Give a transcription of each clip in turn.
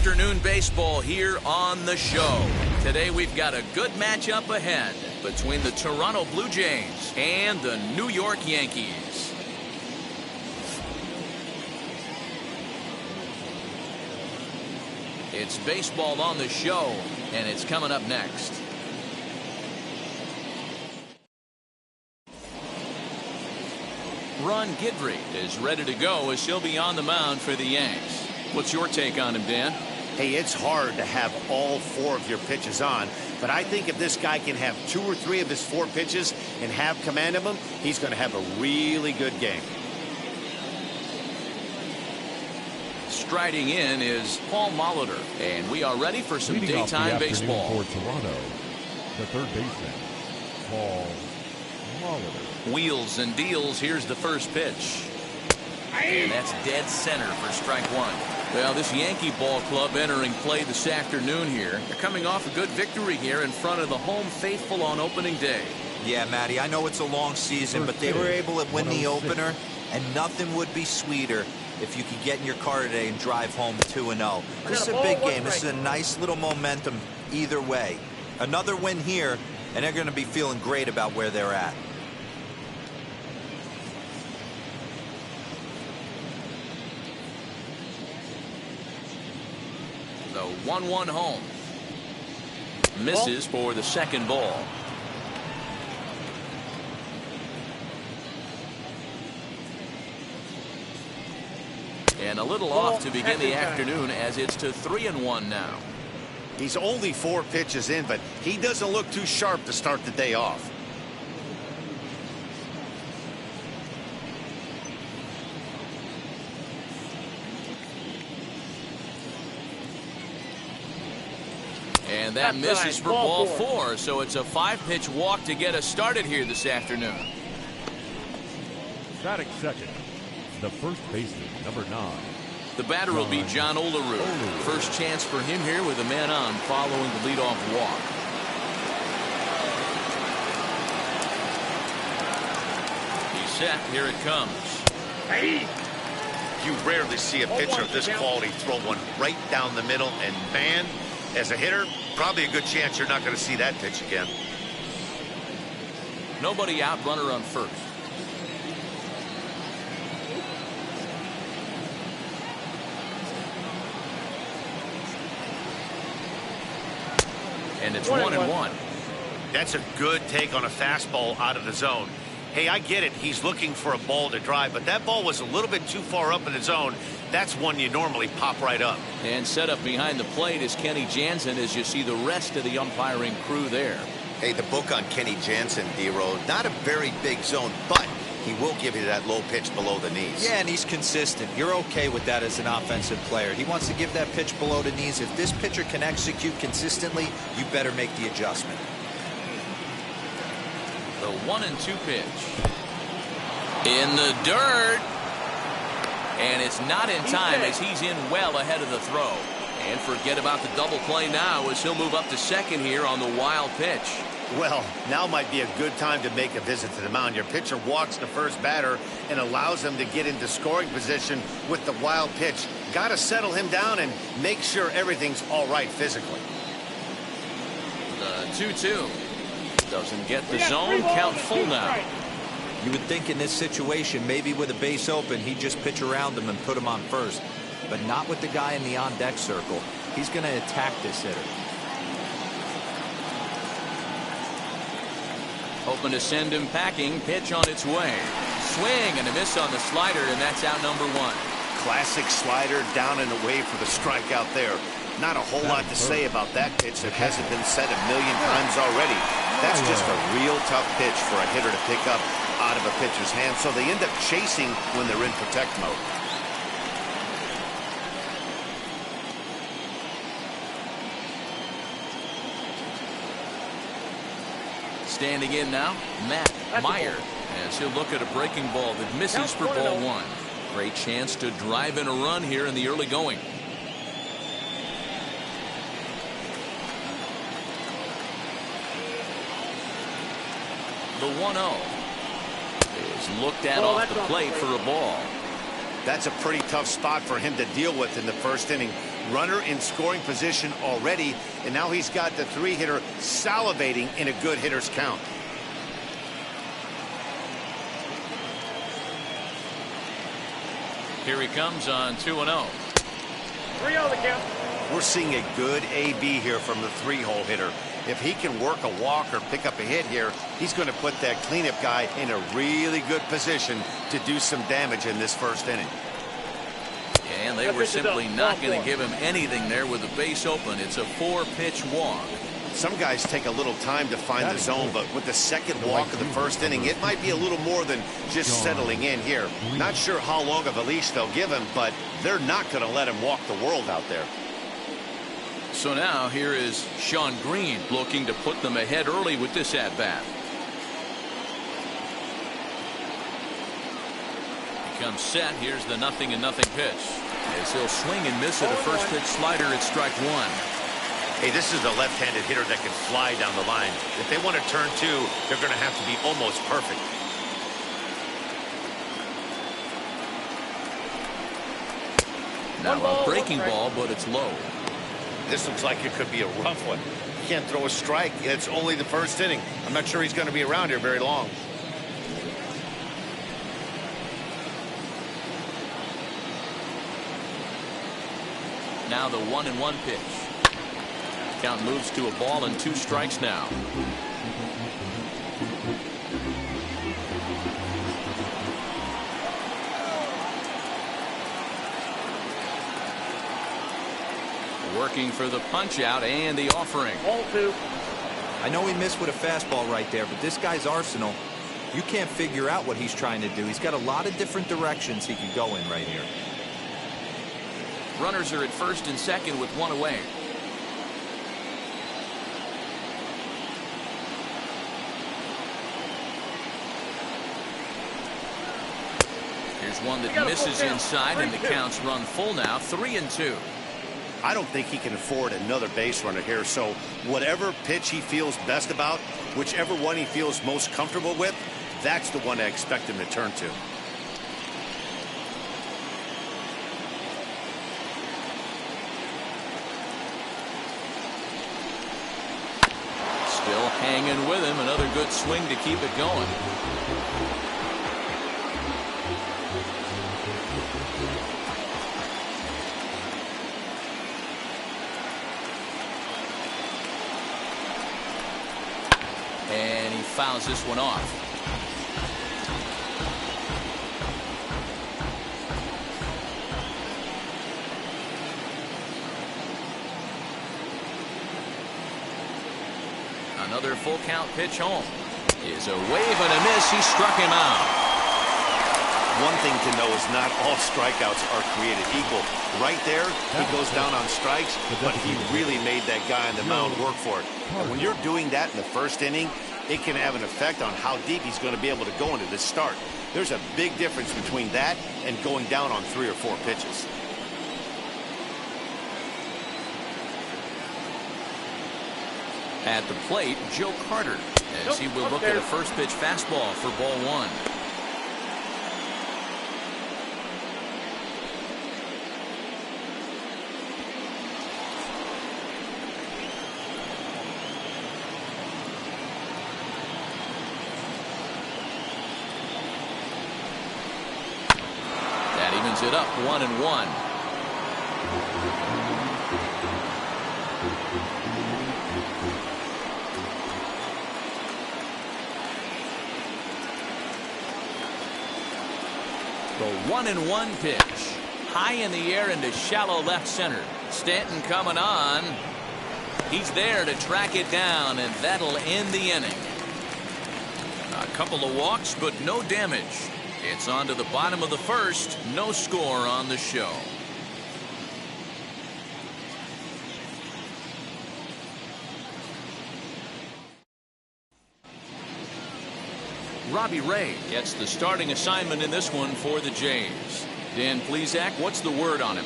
Afternoon baseball here on the show. Today we've got a good matchup ahead between the Toronto Blue Jays and the New York Yankees. It's baseball on the show, and it's coming up next. Ron Guidry is ready to go as he'll be on the mound for the Yanks. What's your take on him, Dan? Hey, it's hard to have all 4 of your pitches on, but I think if this guy can have 2 or 3 of his 4 pitches and have command of them, he's going to have a really good game. Striding in is Paul Molitor, and we are ready for some daytime baseball. For Toronto, the third baseman, Paul Molitor. Wheels and deals. Here's the first pitch. And that's dead center for strike 1. Well, this Yankee ball club entering play this afternoon here. They're coming off a good victory here in front of the home faithful on opening day. Yeah, Matty, I know it's a long season, but they were able to win the opener, and nothing would be sweeter if you could get in your car today and drive home 2-0. This is a big game. This is a nice little momentum either way. Another win here, and they're going to be feeling great about where they're at. The 1-1 home. Misses for the second ball. And a little off to begin the afternoon as it's to 3-1 now. He's only 4 pitches in, but he doesn't look too sharp to start the day off. And that misses for ball 4, so it's a 5-pitch walk to get us started here this afternoon. Batting second, the first baseman, number 9. The batter will be John Olerud. First chance for him here with a man on following the leadoff walk. He's set. Here it comes. You rarely see a pitcher of this quality throw one right down the middle, and man, as a hitter, probably a good chance you're not going to see that pitch again. Nobody out, runner on first. And it's 1-1. That's a good take on a fastball out of the zone. Hey, I get it. He's looking for a ball to drive, but that ball was a little bit too far up in the zone. That's one you normally pop right up. And set up behind the plate is Kenny Jansen as you see the rest of the umpiring crew there. Hey, the book on Kenny Jansen, D-Road, not a very big zone, but he will give you that low pitch below the knees. Yeah, and he's consistent. You're okay with that as an offensive player. He wants to give that pitch below the knees. If this pitcher can execute consistently, you better make the adjustment. The 1-2 pitch. In the dirt. And it's not in time as he's in well ahead of the throw. And forget about the double play now as he'll move up to second here on the wild pitch. Well, now might be a good time to make a visit to the mound. Your pitcher walks the first batter and allows him to get into scoring position with the wild pitch. Got to settle him down and make sure everything's all right physically. The 2-2. Doesn't get the zone. Count full now. You would think in this situation, maybe with a base open, he'd just pitch around him and put him on first. But not with the guy in the on-deck circle. He's going to attack this hitter. Hoping to send him packing. Pitch on its way. Swing and a miss on the slider, and that's out number 1. Classic slider down and away for the strikeout there. Not a whole lot to say about that pitch that hasn't been said a million times already. That's just a real tough pitch for a hitter to pick up out of a pitcher's hand, so they end up chasing when they're in protect mode. Standing in now, Matt Meyer, as he'll look at a breaking ball that misses for ball 1. Great chance to drive in a run here in the early going. The 1-0 is looked at off the plate for a ball. That's a pretty tough spot for him to deal with in the first inning. Runner in scoring position already, and now he's got the 3-hitter salivating in a good hitter's count. Here he comes on 2-0. 3-0 the count. We're seeing a good AB here from the 3-hole hitter. If he can work a walk or pick up a hit here, he's going to put that cleanup guy in a really good position to do some damage in this first inning. And they were simply not going to give him anything there with the base open. It's a 4-pitch walk. Some guys take a little time to find the zone, but with the second walk of the first inning, it might be a little more than just settling in here. Not sure how long of a leash they'll give him, but they're not going to let him walk the world out there. So now here is Sean Green looking to put them ahead early with this at-bat. He comes set. Here's the 0-0 pitch. As he'll swing and miss at a first pitch slider at strike 1. Hey, this is a left-handed hitter that can fly down the line. If they want to turn 2, they're going to have to be almost perfect. Now a breaking ball, but it's low. This looks like it could be a rough one. He can't throw a strike. It's only the first inning. I'm not sure he's going to be around here very long. Now the 1-1 pitch. Count moves to a ball and 2 strikes now. Working for the punch out and the offering. Ball 2. I know he missed with a fastball right there, but this guy's arsenal, you can't figure out what he's trying to do. He's got a lot of different directions he can go in right here. Runners are at first and second with 1 away. Here's one that misses inside, and the count's run full now, 3-2. I don't think he can afford another base runner here, so whatever pitch he feels best about, whichever one he feels most comfortable with, that's the one I expect him to turn to. Still hanging with him. Another good swing to keep it going. And he fouls this one off. Another full count pitch home. Is a wave and a miss. He struck him out. One thing to know is not all strikeouts are created equal. Right there, he goes down on strikes, but he really made that guy on the mound work for it. And when you're doing that in the first inning, it can have an effect on how deep he's going to be able to go into this start. There's a big difference between that and going down on 3 or 4 pitches. At the plate, Joe Carter, as he will look at a first pitch fastball for ball 1. That evens it up 1-1. The 1-1 pitch. High in the air into shallow left center. Stanton coming on. He's there to track it down, and that'll end the inning. A couple of walks, but no damage. It's on to the bottom of the first. No score on the show. Robbie Ray gets the starting assignment in this one for the Jays. Dan Plesac, what's the word on him?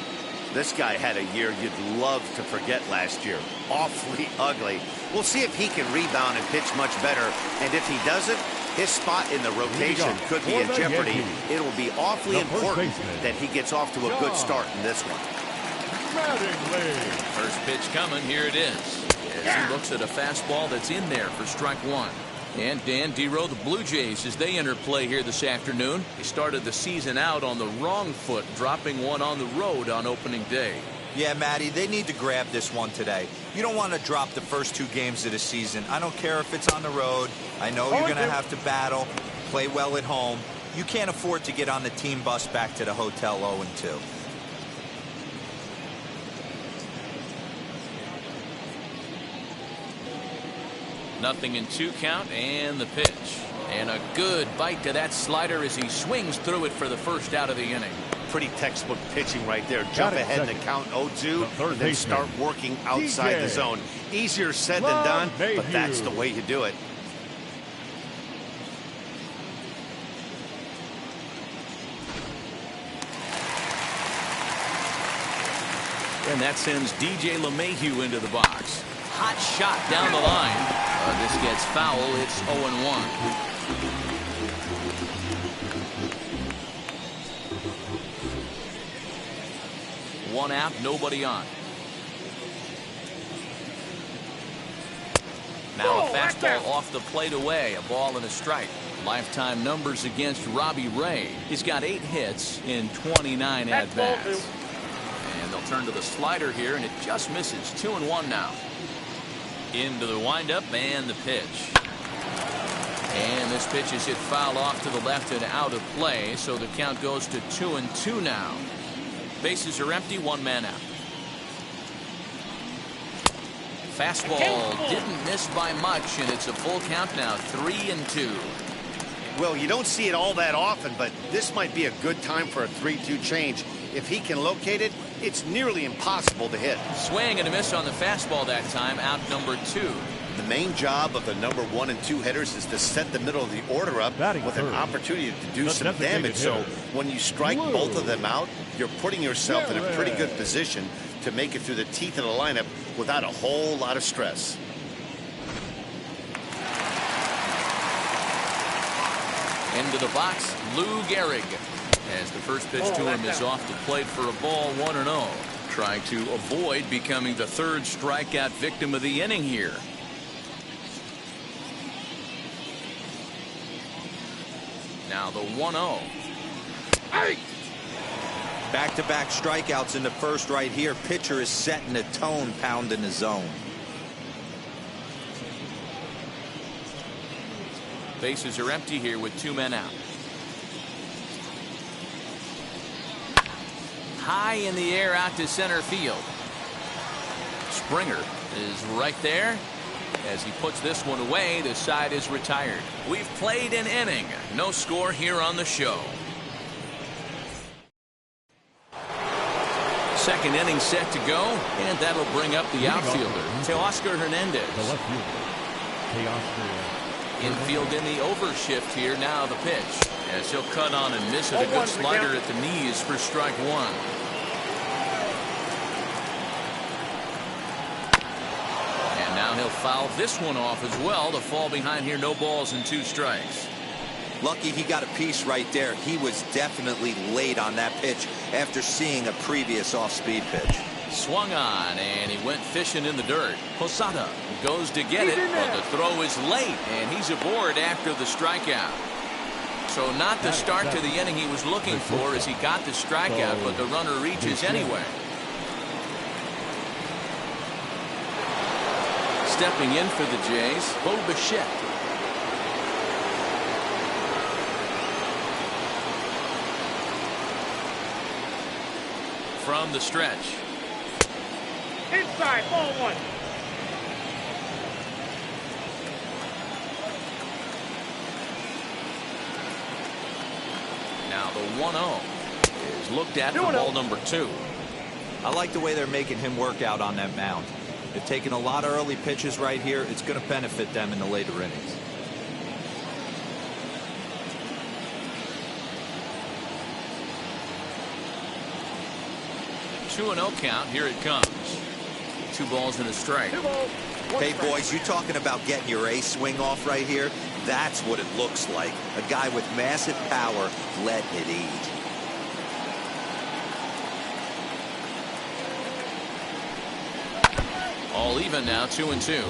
This guy had a year you'd love to forget last year. Awfully ugly. We'll see if he can rebound and pitch much better. And if he doesn't, his spot in the rotation could be in jeopardy. It'll be awfully important that he gets off to a good start in this one. First pitch coming. Here it is. As he looks at a fastball that's in there for strike one. And Dan Dero, the Blue Jays, as they enter play here this afternoon. They started the season out on the wrong foot, dropping one on the road on opening day. Yeah, Matty, they need to grab this one today. You don't want to drop the first 2 games of the season. I don't care if it's on the road. I know you're going to have to battle, play well at home. You can't afford to get on the team bus back to the hotel 0-2. Nothing in 2 count, and the pitch. And a good bite to that slider as he swings through it for the first out of the inning. Pretty textbook pitching right there. Jump ahead in the count 0-2, then start working outside the zone. Easier said than done, but that's the way you do it. And that sends DJ LeMahieu into the box. Hot shot down the line. This gets foul. It's 0-1. One out, nobody on. Now a fastball off the plate away. A ball and a strike. Lifetime numbers against Robbie Ray. He's got 8 hits in 29 at-bats. And they'll turn to the slider here, and it just misses. 2-1 now. Into the windup and the pitch. And this pitch is hit foul off to the left and out of play, so the count goes to 2-2 now. Bases are empty, 1 man out. Fastball didn't miss by much, and it's a full count now, 3-2. Well, you don't see it all that often, but this might be a good time for a 3-2 change. If he can locate it, it's nearly impossible to hit. Swing and a miss on the fastball that time, out number 2. The main job of the number 1 and 2 hitters is to set the middle of the order up with an opportunity to do some damage. So when you strike both of them out, you're putting yourself in a pretty good position to make it through the teeth of the lineup without a whole lot of stress. Into the box, Lou Gehrig. As the first pitch to him is off the plate for a ball, 1-0. Trying to avoid becoming the 3rd strikeout victim of the inning here. Now the 1-0. Back-to-back strikeouts in the first right here. Pitcher is setting the tone, pounding the zone. Bases are empty here with 2 men out. High in the air out to center field. Springer is right there. As he puts this one away, the side is retired. We've played an inning. No score here on the show. Second inning set to go, and that'll bring up the outfielder, Teoscar Hernandez. The left fielder, Teoscar. Infield in the overshift here. Now the pitch. As he'll cut on and miss it. A good slider at the knees for strike 1. And now he'll foul this one off as well to fall behind here. No balls and 2 strikes. Lucky he got a piece right there. He was definitely late on that pitch after seeing a previous off-speed pitch. Swung on, and he went fishing in the dirt. Posada goes to get it, but the throw is late, and he's aboard after the strikeout. So not the start to the inning he was looking for as he got the strikeout, but the runner reaches anyway. Stepping in for the Jays, Bo Bichette. From the stretch. Inside, ball 1. Now the 1-0 is looked at for ball number 2. I like the way they're making him work out on that mound. They've taken a lot of early pitches right here. It's going to benefit them in the later innings. 2-0 count. Here it comes. 2 balls and a strike. Hey, boys, you talking about getting your A swing off right here? That's what it looks like. A guy with massive power letting it eat. All even now, 2-2.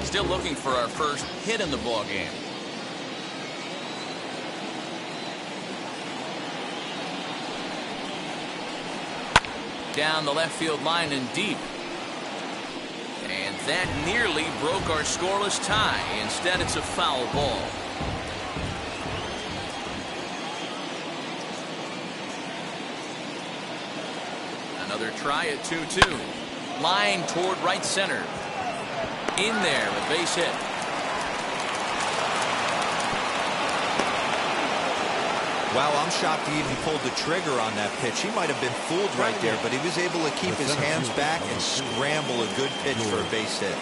Still looking for our first hit in the ball game. Down the left field line and deep. And that nearly broke our scoreless tie. Instead, it's a foul ball. Another try at 2-2. Line toward right center. In there, a base hit. Wow, I'm shocked he even pulled the trigger on that pitch. He might have been fooled right there, but he was able to keep his hands back and scramble a good pitch for a base hit.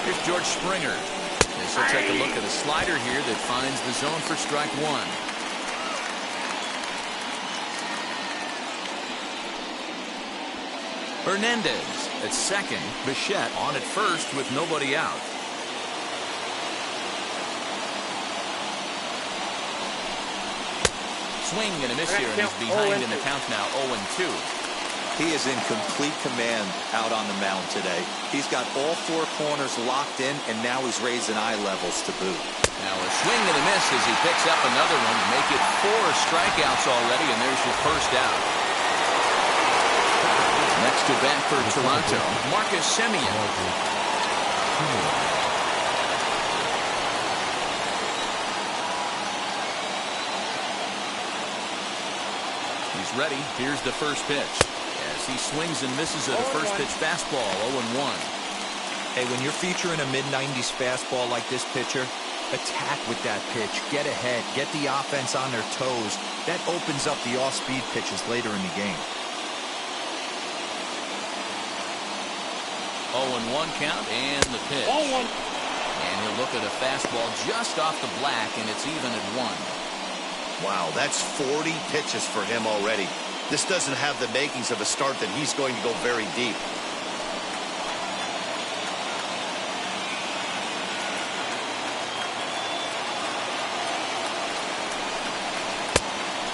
Here's George Springer. This will take a look at a slider here that finds the zone for strike one. Hernandez at second. Bichette on at first with nobody out. Swing and a miss here, and he's behind in the count now, 0-2. He is in complete command out on the mound today. He's got all four corners locked in, and now he's raising eye levels to boot. Now a swing and a miss as he picks up another one. Make it 4 strikeouts already, and there's your first out. Next to bat for Toronto, Marcus Semien. He's ready. Here's the first pitch. As he swings and misses at a first pitch fastball, 0-1. Hey, when you're featuring a mid-90s fastball like this pitcher, attack with that pitch. Get ahead. Get the offense on their toes. That opens up the off-speed pitches later in the game. 0-1 count and the pitch. 0-1. And he'll look at a fastball just off the black, and it's even at 1. Wow, that's 40 pitches for him already. This doesn't have the makings of a start that he's going to go very deep.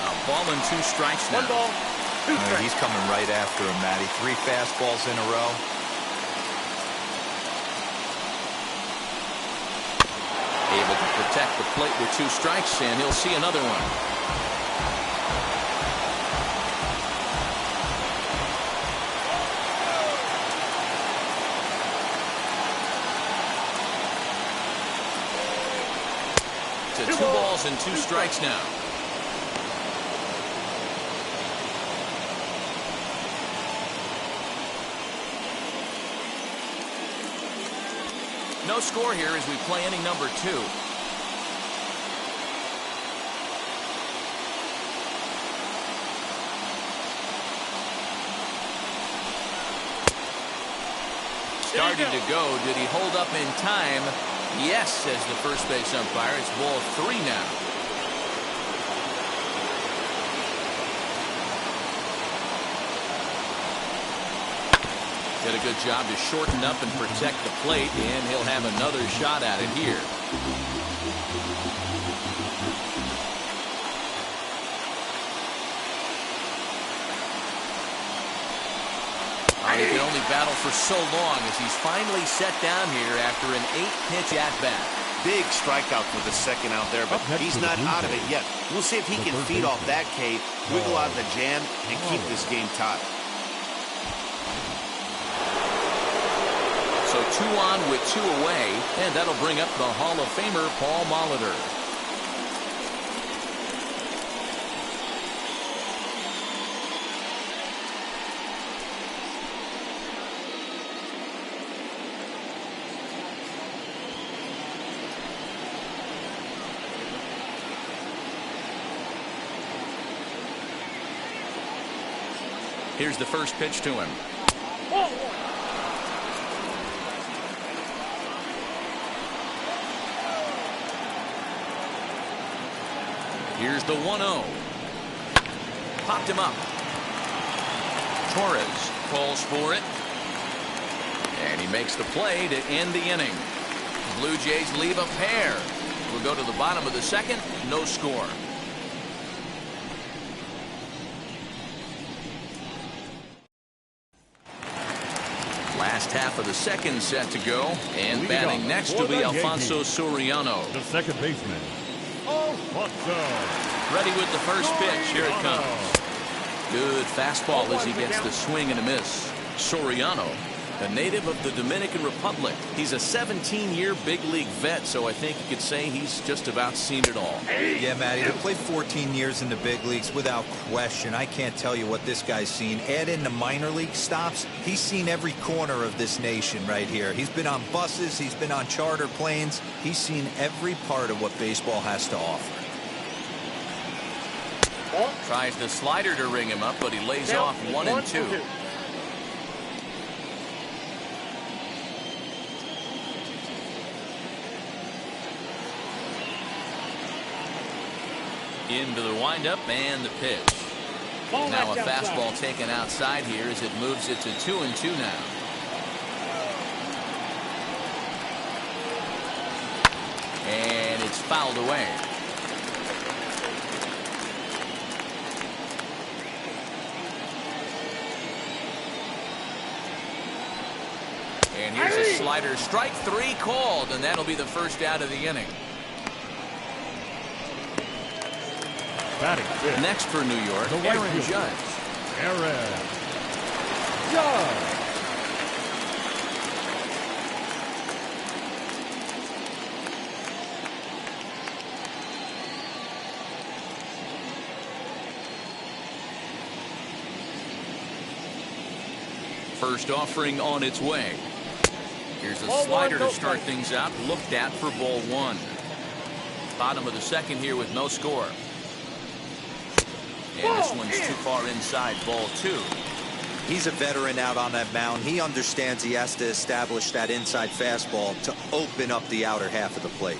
A ball and 2 strikes now. 1 ball, 2 strikes. He's coming right after him, Matty. 3 fastballs in a row. Able to protect the plate with 2 strikes, and he'll see another one. To 2 balls and 2 strikes now. No score here as we play inning number 2. Started to go. Did he hold up in time? Yes, says the first base umpire. It's ball 3 now. Did a good job to shorten up and protect the plate, and he'll have another shot at it here. He can only battle for so long as he's finally set down here after an 8-pitch at-bat. Big strikeout for the second out there, but he's not out of it yet. We'll see if he can feed off that K, wiggle out of the jam, and keep this game tied. So 2 on with 2 away, and that'll bring up the Hall of Famer Paul Molitor. Here's the first pitch to him. Here's the 1-0. Popped him up. Torres calls for it. And he makes the play to end the inning. The Blue Jays leave a pair. We'll go to the bottom of the second. No score. Last half of the second set to go. And batting next will be Alfonso Soriano. The second baseman, Alfonso. Ready with the first pitch. Here it comes. Good fastball as he gets the swing and a miss. Soriano, a native of the Dominican Republic. He's a 17-year big league vet, so I think you could say he's just about seen it all. Yeah, Matty, to play 14 years in the big leagues without question. I can't tell you what this guy's seen. Add in the minor league stops. He's seen every corner of this nation right here. He's been on buses. He's been on charter planes. He's seen every part of what baseball has to offer. Tries the slider to ring him up, but he lays off 1-2. Into the windup and the pitch. Now a fastball taken outside here as it moves it to 2-2 now. And it's fouled away. And here's a slider. Strike three called, and that'll be the first out of the inning. Batting fifth. Next for New York, Aaron Judge. Aaron Judge. First offering on its way. Here's a slider to start things out. Looked at for ball one. Bottom of the second here with no score. And this one's too far inside, ball two. He's a veteran out on that mound. He understands he has to establish that inside fastball to open up the outer half of the plate.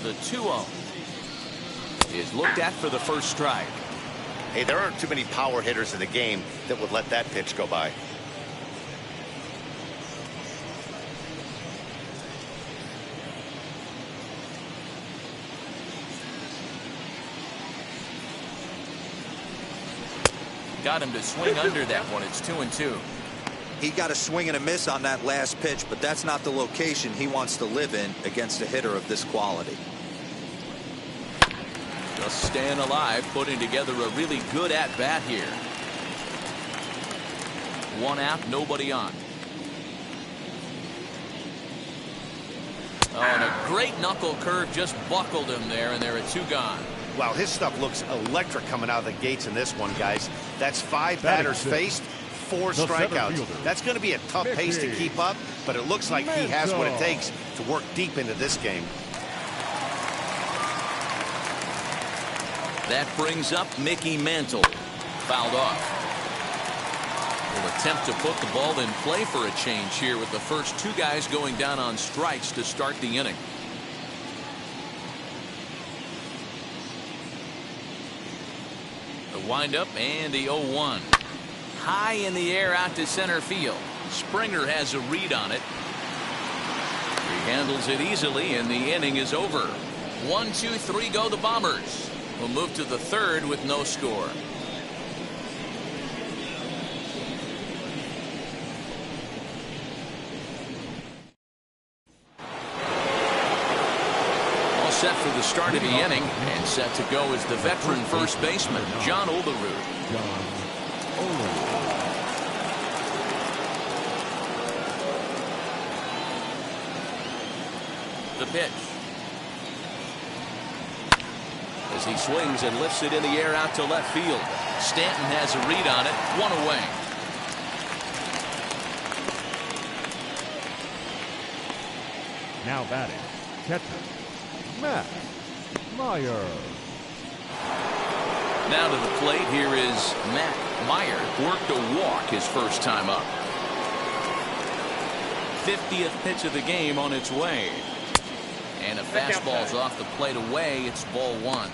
The 2-0 is looked at for the first strike. Hey, there aren't too many power hitters in the game that would let that pitch go by. Got him to swing under that one. It's 2-2. He got a swing and a miss on that last pitch, but that's not the location he wants to live in against a hitter of this quality. Just staying alive, putting together a really good at-bat here. One out, nobody on. Oh, and a great knuckle curve just buckled him there, and there are two gone. Wow, his stuff looks electric coming out of the gates in this one, guys. That's 5 batters faced, 4 strikeouts. That's going to be a tough pace to keep up, but it looks like he has what it takes to work deep into this game. That brings up Mickey Mantle. Fouled off. Will attempt to put the ball in play for a change here with the first two guys going down on strikes to start the inning. The windup and the 0-1. High in the air out to center field. Springer has a read on it. He handles it easily and the inning is over. 1, 2, 3 go the Bombers. We'll move to the third with no score. All set for the start of the inning, and set to go is the veteran first baseman, John Olerud. The pitch. As he swings and lifts it in the air out to left field. Stanton has a read on it. One away. Now batting, catcher, Matt Meyer. Now to the plate, here is Matt Meyer. Worked a walk his first time up. 50th pitch of the game on its way. And a fastball's off the plate away. It's ball one.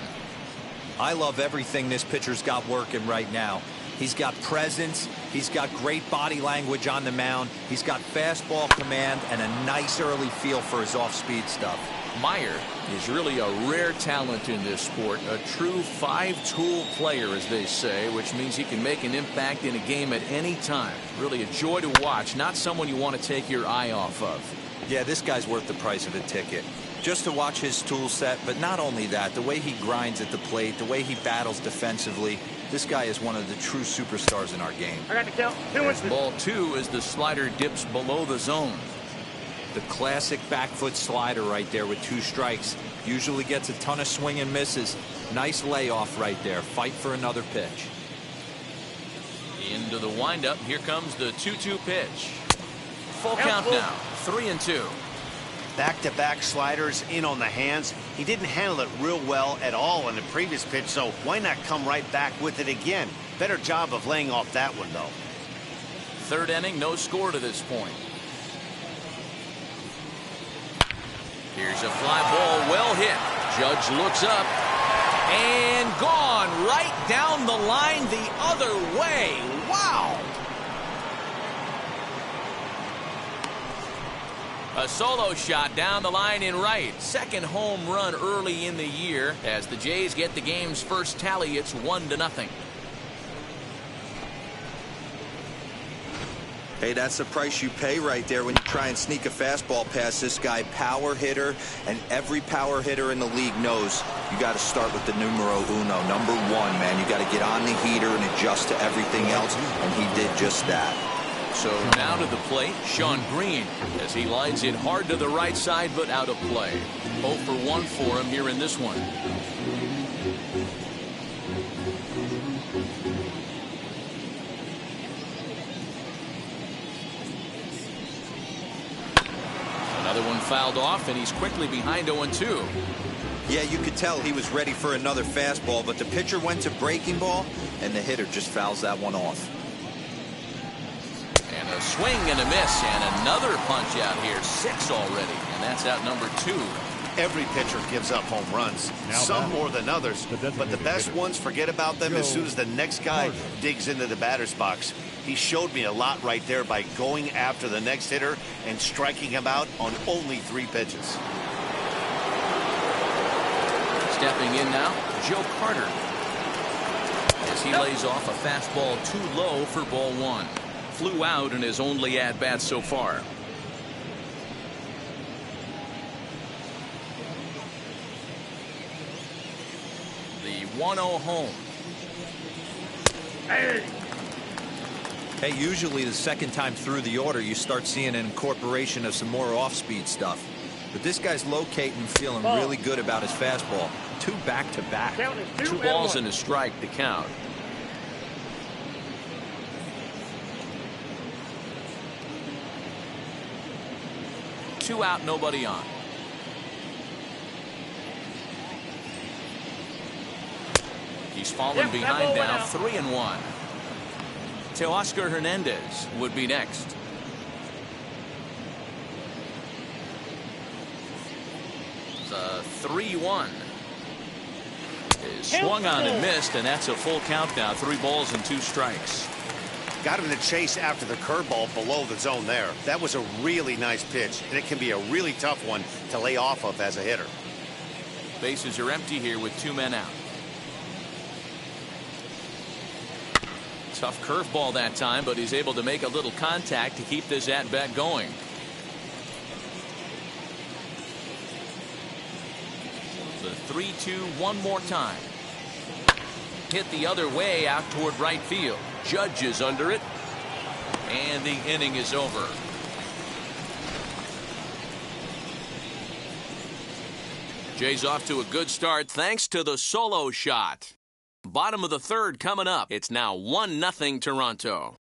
I love everything this pitcher's got working right now. He's got presence, he's got great body language on the mound, he's got fastball command, and a nice early feel for his off-speed stuff. Meyer is really a rare talent in this sport, a true five-tool player, as they say, which means he can make an impact in a game at any time. Really a joy to watch, not someone you want to take your eye off of. Yeah, this guy's worth the price of a ticket. Just to watch his tool set, but not only that, the way he grinds at the plate, the way he battles defensively, this guy is one of the true superstars in our game. I got the count. There's ball 2 as the slider dips below the zone. The classic back foot slider right there with 2 strikes. Usually gets a ton of swing and misses. Nice layoff right there. Fight for another pitch. Into the windup. Here comes the 2-2 pitch. Full count now. 3-2. Back-to-back sliders in on the hands. He didn't handle it real well at all in the previous pitch, so why not come right back with it again? Better job of laying off that one, though. Third inning, no score to this point. Here's a fly ball, well hit. Judge looks up and gone right down the line the other way. Wow! A solo shot down the line in right. Second home run early in the year. As the Jays get the game's first tally, it's 1-0. Hey, that's the price you pay right there when you try and sneak a fastball past this guy. Power hitter, and every power hitter in the league knows you got to start with the numero uno, number 1, man. You got to get on the heater and adjust to everything else, and he did just that. So now to the plate, Sean Green, as he lines it hard to the right side, but out of play. 0 for 1 for him here in this one. Another one fouled off, and he's quickly behind 0-2. Yeah, you could tell he was ready for another fastball, but the pitcher went to breaking ball, and the hitter just fouls that one off. And a swing and a miss, and another punch out here. 6 already, and that's out number 2. Every pitcher gives up home runs, some more than others, but the best ones forget about them as soon as the next guy digs into the batter's box. He showed me a lot right there by going after the next hitter and striking him out on only 3 pitches. Stepping in now, Joe Carter, as he lays off a fastball too low for ball 1. Flew out in his only at-bat so far. The 1-0 home. Hey, usually the second time through the order, you start seeing an incorporation of some more off-speed stuff. But this guy's locating, feeling really good about his fastball. 2 back-to-back. 2 balls and a strike to count. Two out, nobody on. He's fallen behind now, 3-1. Teoscar Hernandez would be next. The 3-1 is swung on and missed, and that's a full count now. 3 balls and 2 strikes. Got him to chase after the curveball below the zone there. That was a really nice pitch, and it can be a really tough one to lay off of as a hitter. Bases are empty here with 2 men out. Tough curveball that time, but he's able to make a little contact to keep this at-bat going. The 3-2 one more time. Hit the other way out toward right field. Judge is under it, and the inning is over. Jays off to a good start thanks to the solo shot. Bottom of the 3rd coming up. It's now 1-0 Toronto.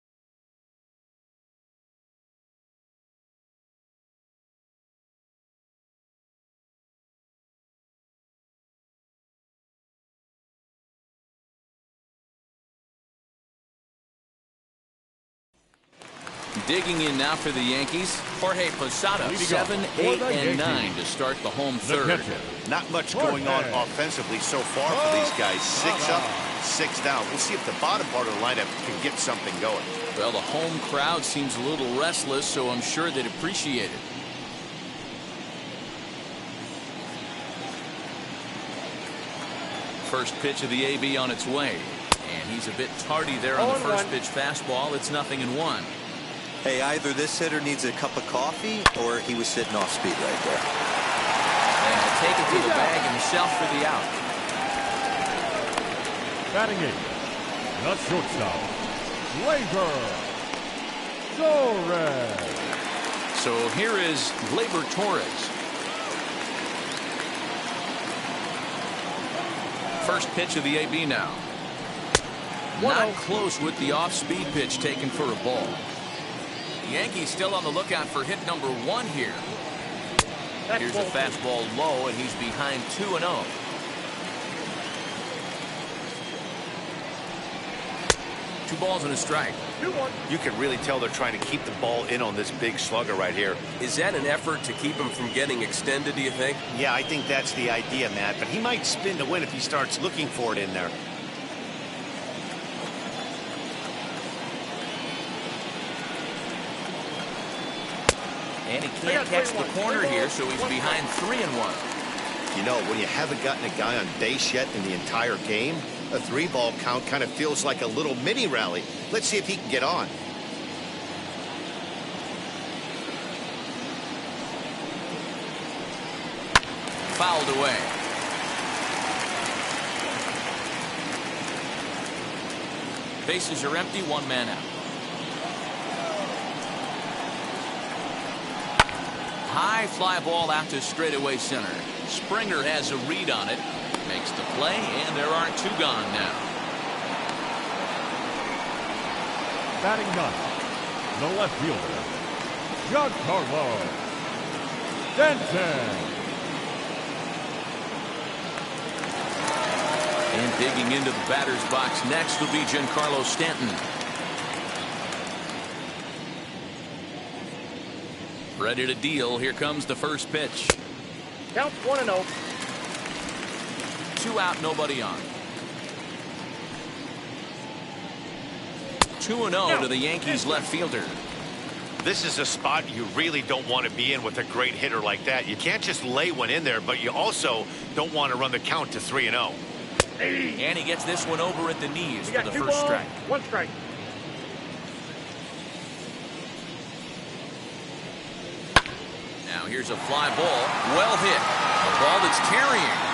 Digging in now for the Yankees, Jorge Posada, 7, 8, and 9 to start the home third. Not much going on offensively so far for these guys. 6 up, 6 down. We'll see if the bottom part of the lineup can get something going. Well, the home crowd seems a little restless, so I'm sure they'd appreciate it. First pitch of the AB on its way. And he's a bit tardy there on the first pitch fastball. It's 0-1. Hey, either this hitter needs a cup of coffee or he was sitting off speed right there. And he'll take it to the bag himself for the out. Batting 8, the shortstop, Glaber Torres. So here is Glaber Torres. First pitch of the AB now. Not close with the off-speed pitch taken for a ball. The Yankees still on the lookout for hit number 1 here. Here's a fastball low, and he's behind 2-0. Two balls and a strike. You can really tell they're trying to keep the ball in on this big slugger right here. Is that an effort to keep him from getting extended, do you think? Yeah, I think that's the idea, Matt. But he might spin to win if he starts looking for it in there. And he can't catch the corner here, so he's behind 3-1. You know, when you haven't gotten a guy on base yet in the entire game, a 3-ball count kind of feels like a little mini rally. Let's see if he can get on. Fouled away. Bases are empty, 1 man out. High fly ball out to straightaway center. Springer has a read on it. Makes the play, and there are 2 gone now. Batting 9, the left fielder, Giancarlo Stanton. And digging into the batter's box next will be Giancarlo Stanton. Ready to deal. Here comes the first pitch. Counts 1-0. 2 out, nobody on. 2-0 to the Yankees left fielder. This is a spot you really don't want to be in with a great hitter like that. You can't just lay one in there, but you also don't want to run the count to 3-0. And he gets this one over at the knees for the 2 first balls, strike. 1 strike. Now here's a fly ball. Well hit. A ball that's carrying.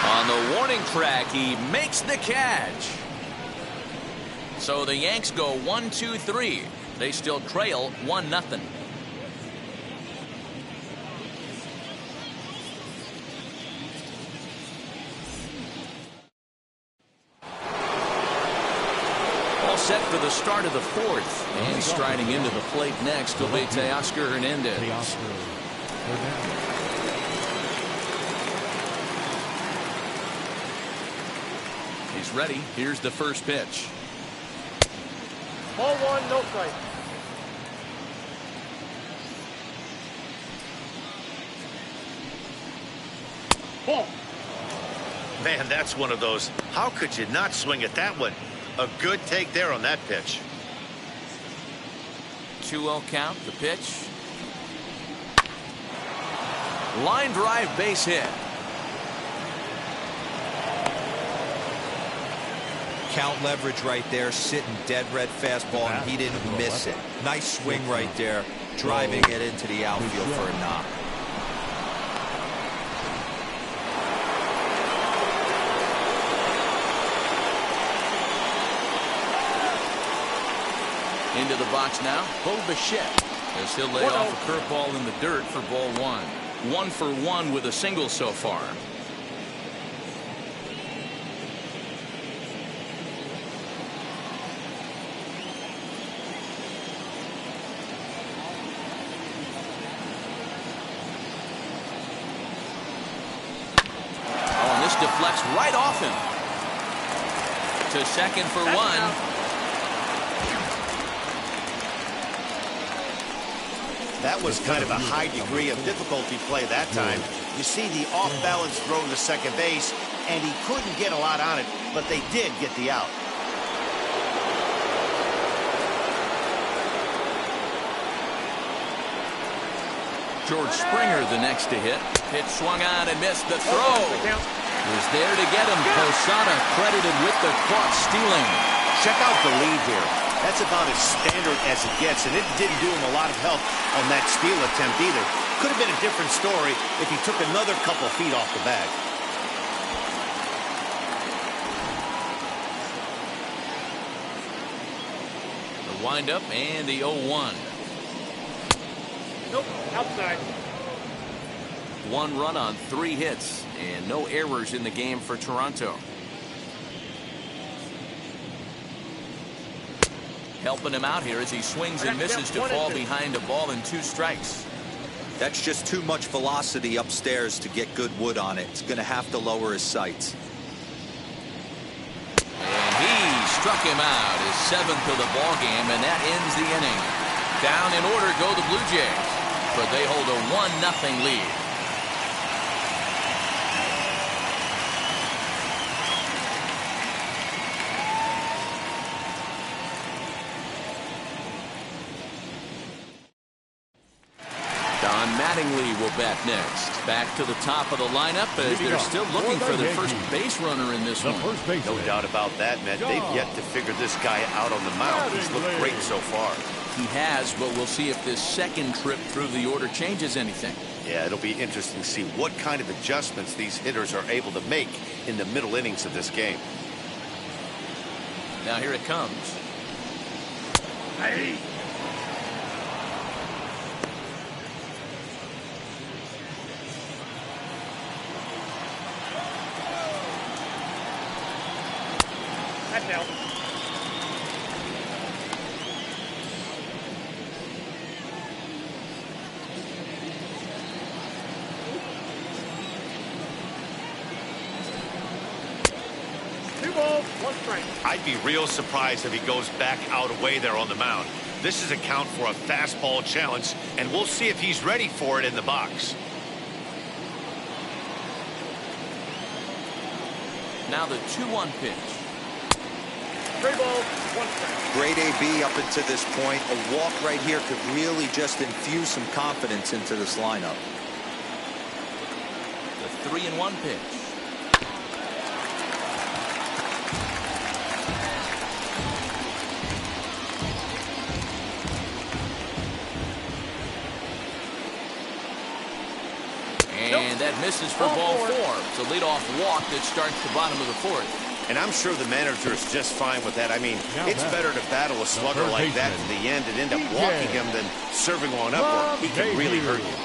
On the warning track, he makes the catch. So the Yanks go 1-2-3. They still trail 1-0. All set for the start of the 4th. And striding into the plate next will be Teoscar Hernandez. He's ready. Here's the first pitch. Ball 1, no strike. Ball. Man, that's one of those. How could you not swing at that one? A good take there on that pitch. 2-0 count, the pitch. Line drive, base hit. Count leverage right there, sitting dead red fastball, and he didn't miss it. Nice swing right there, driving it into the outfield for a knock. Into the box now, Bo Bichette, as he'll lay off a curveball in the dirt for ball 1. 1 for 1 with a single so far. Oh, and this deflects right off him. To second for 1. That was kind of a high degree of difficulty play that time. You see the off-balance throw to second base, and he couldn't get a lot on it, but they did get the out. George Springer the next to hit. Pitch swung on and missed the throw. Was there to get him. Posada credited with the caught stealing. Check out the lead here. That's about as standard as it gets, and it didn't do him a lot of help on that steal attempt either. Could have been a different story if he took another couple feet off the bag. The windup and the 0-1. Nope, outside. 1 run on 3 hits and no errors in the game for Toronto. Helping him out here as he swings and misses to fall behind a ball and 2 strikes. That's just too much velocity upstairs to get good wood on it. It's going to have to lower his sights. And he struck him out, his 7th of the ball game, and that ends the inning. Down in order go the Blue Jays, but they hold a 1-0 lead. Mattingly will bat next. Back to the top of the lineup as they're still looking for their first base runner in this one. No doubt about that, Matt. They've yet to figure this guy out on the mound. He's looked great so far. He has, but we'll see if this second trip through the order changes anything. Yeah, it'll be interesting to see what kind of adjustments these hitters are able to make in the middle innings of this game. Now here it comes. Hey. That's out. Two balls, 1 strike. I'd be real surprised if he goes back out away there on the mound. This is a count for a fastball challenge, and we'll see if he's ready for it in the box. Now the 2-1 pitch. 3 balls, 1 strike. Great AB up until this point. A walk right here could really just infuse some confidence into this lineup. The 3-1 pitch. And that misses for ball 4. It's a leadoff walk that starts the bottom of the 4th. And I'm sure the manager is just fine with that. I mean, it's better to battle a slugger like that to the end and end up walking him than serving one up where he can really hurt you.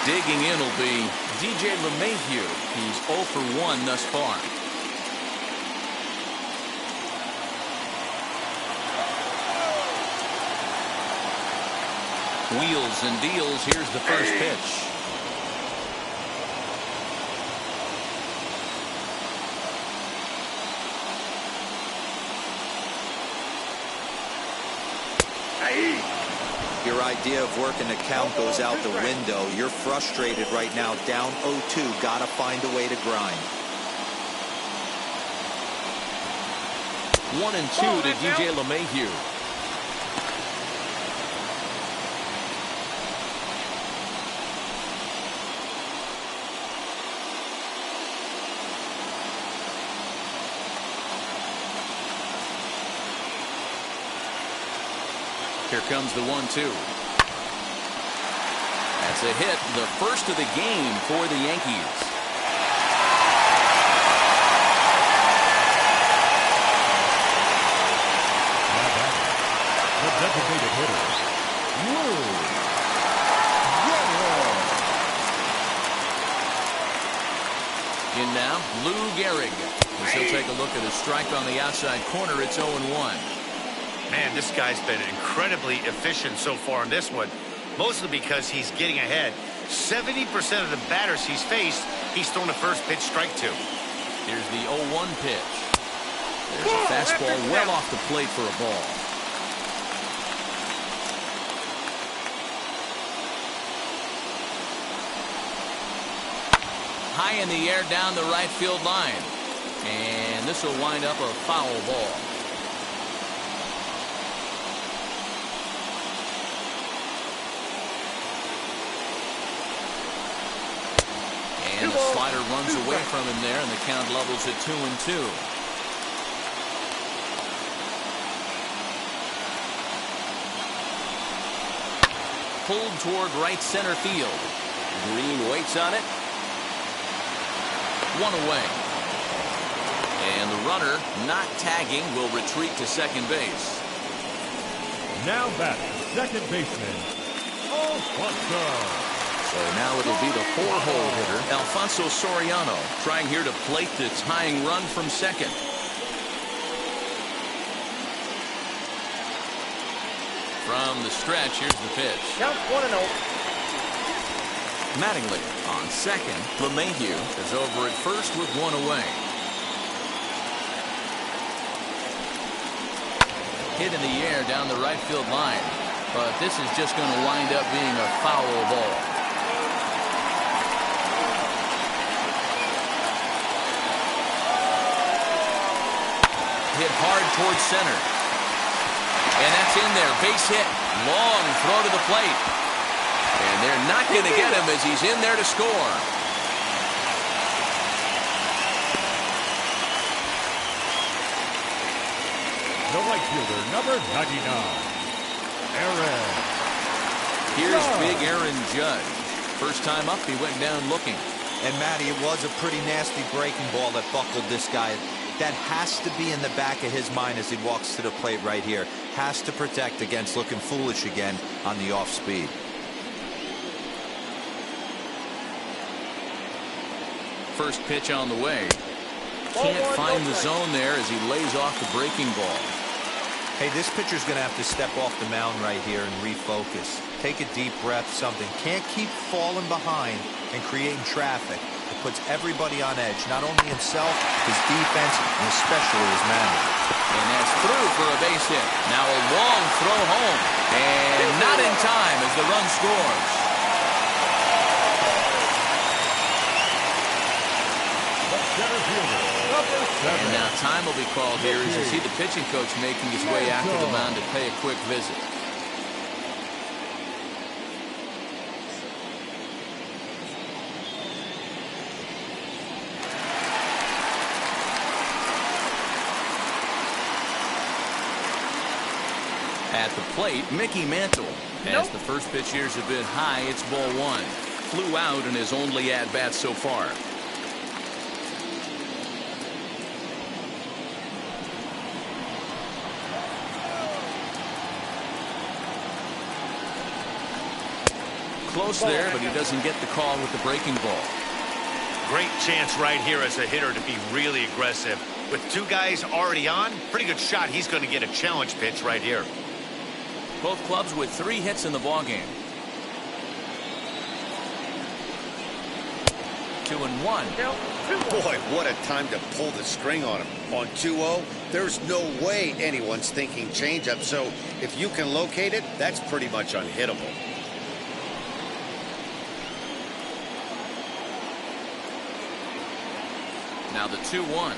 Digging in will be DJ LeMahieu. He's 0 for 1 thus far. Wheels and deals. Here's the first pitch. Your idea of working the count goes out the window. You're frustrated right now, down 0-2. Gotta find a way to grind. 1-2 to DJ LeMahieu. Here comes the 1-2. That's a hit, the first of the game for the Yankees. The designated hitter, In now, Lou Gehrig. As he'll take a look at a strike on the outside corner. It's 0-1. Man, this guy's been incredibly efficient so far in this one, mostly because he's getting ahead. 70% of the batters he's faced, he's thrown a first pitch strike to. Here's the 0-1 pitch. There's a fastball well off the plate for a ball. high in the air down the right field line. And this will wind up a foul ball. And the slider runs away from him there, and the count levels at 2-2. Pulled toward right center field. Green waits on it. One away. And the runner, not tagging, will retreat to second base. Now batting, second baseman, Alfonso. So now it'll be the 4-hole hitter, Alfonso Soriano, trying here to plate the tying run from second. From the stretch, here's the pitch. Count 1-0. Mattingly on second. LeMahieu is over at first with one away. Hit in the air down the right field line, but this is just going to wind up being a foul ball. Hit hard towards center. And that's in there. Base hit. Long throw to the plate. And they're not going to get him as he's in there to score. The right fielder, number 99, Aaron. Here's big Aaron Judge. First time up, he went down looking. And Matty, it was a pretty nasty breaking ball that buckled this guy. That has to be in the back of his mind as he walks to the plate right here. Has to protect against looking foolish again on the off speed. First pitch on the way. Can't find the zone there as he lays off the breaking ball. Hey, this pitcher's going to have to step off the mound right here and refocus. Take a deep breath, something. Can't keep falling behind and creating traffic. It puts everybody on edge, not only himself, his defense, and especially his manager. And that's through for a base hit. Now a long throw home. And not in time as the run scores. Center fielder, number 7. And now time will be called here as you see the pitching coach making his way out to the mound to pay a quick visit. At the plate, Mickey Mantle. As the first pitch here is a bit high, it's ball one. Flew out in his only at-bat so far. Close there, but he doesn't get the call with the breaking ball. Great chance right here as a hitter to be really aggressive. With two guys already on, pretty good shot. He's going to get a challenge pitch right here. Both clubs with 3 hits in the ballgame. 2-1. Boy, what a time to pull the string on him. On 2-0, there's no way anyone's thinking changeup. So if you can locate it, that's pretty much unhittable. Now the 2-1.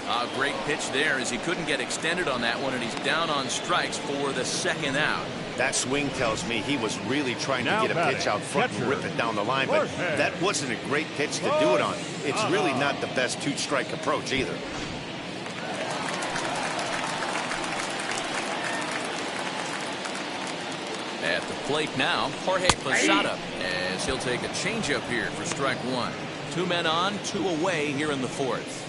A great pitch there as he couldn't get extended on that one, and he's down on strikes for the second out. That swing tells me he was really trying to get a pitch out front and rip it down the line, but that wasn't a great pitch to do it on. It's really not the best 2-strike approach either. At the plate now, Jorge Posada, as he'll take a changeup here for strike one. 2 men on, 2 away here in the fourth.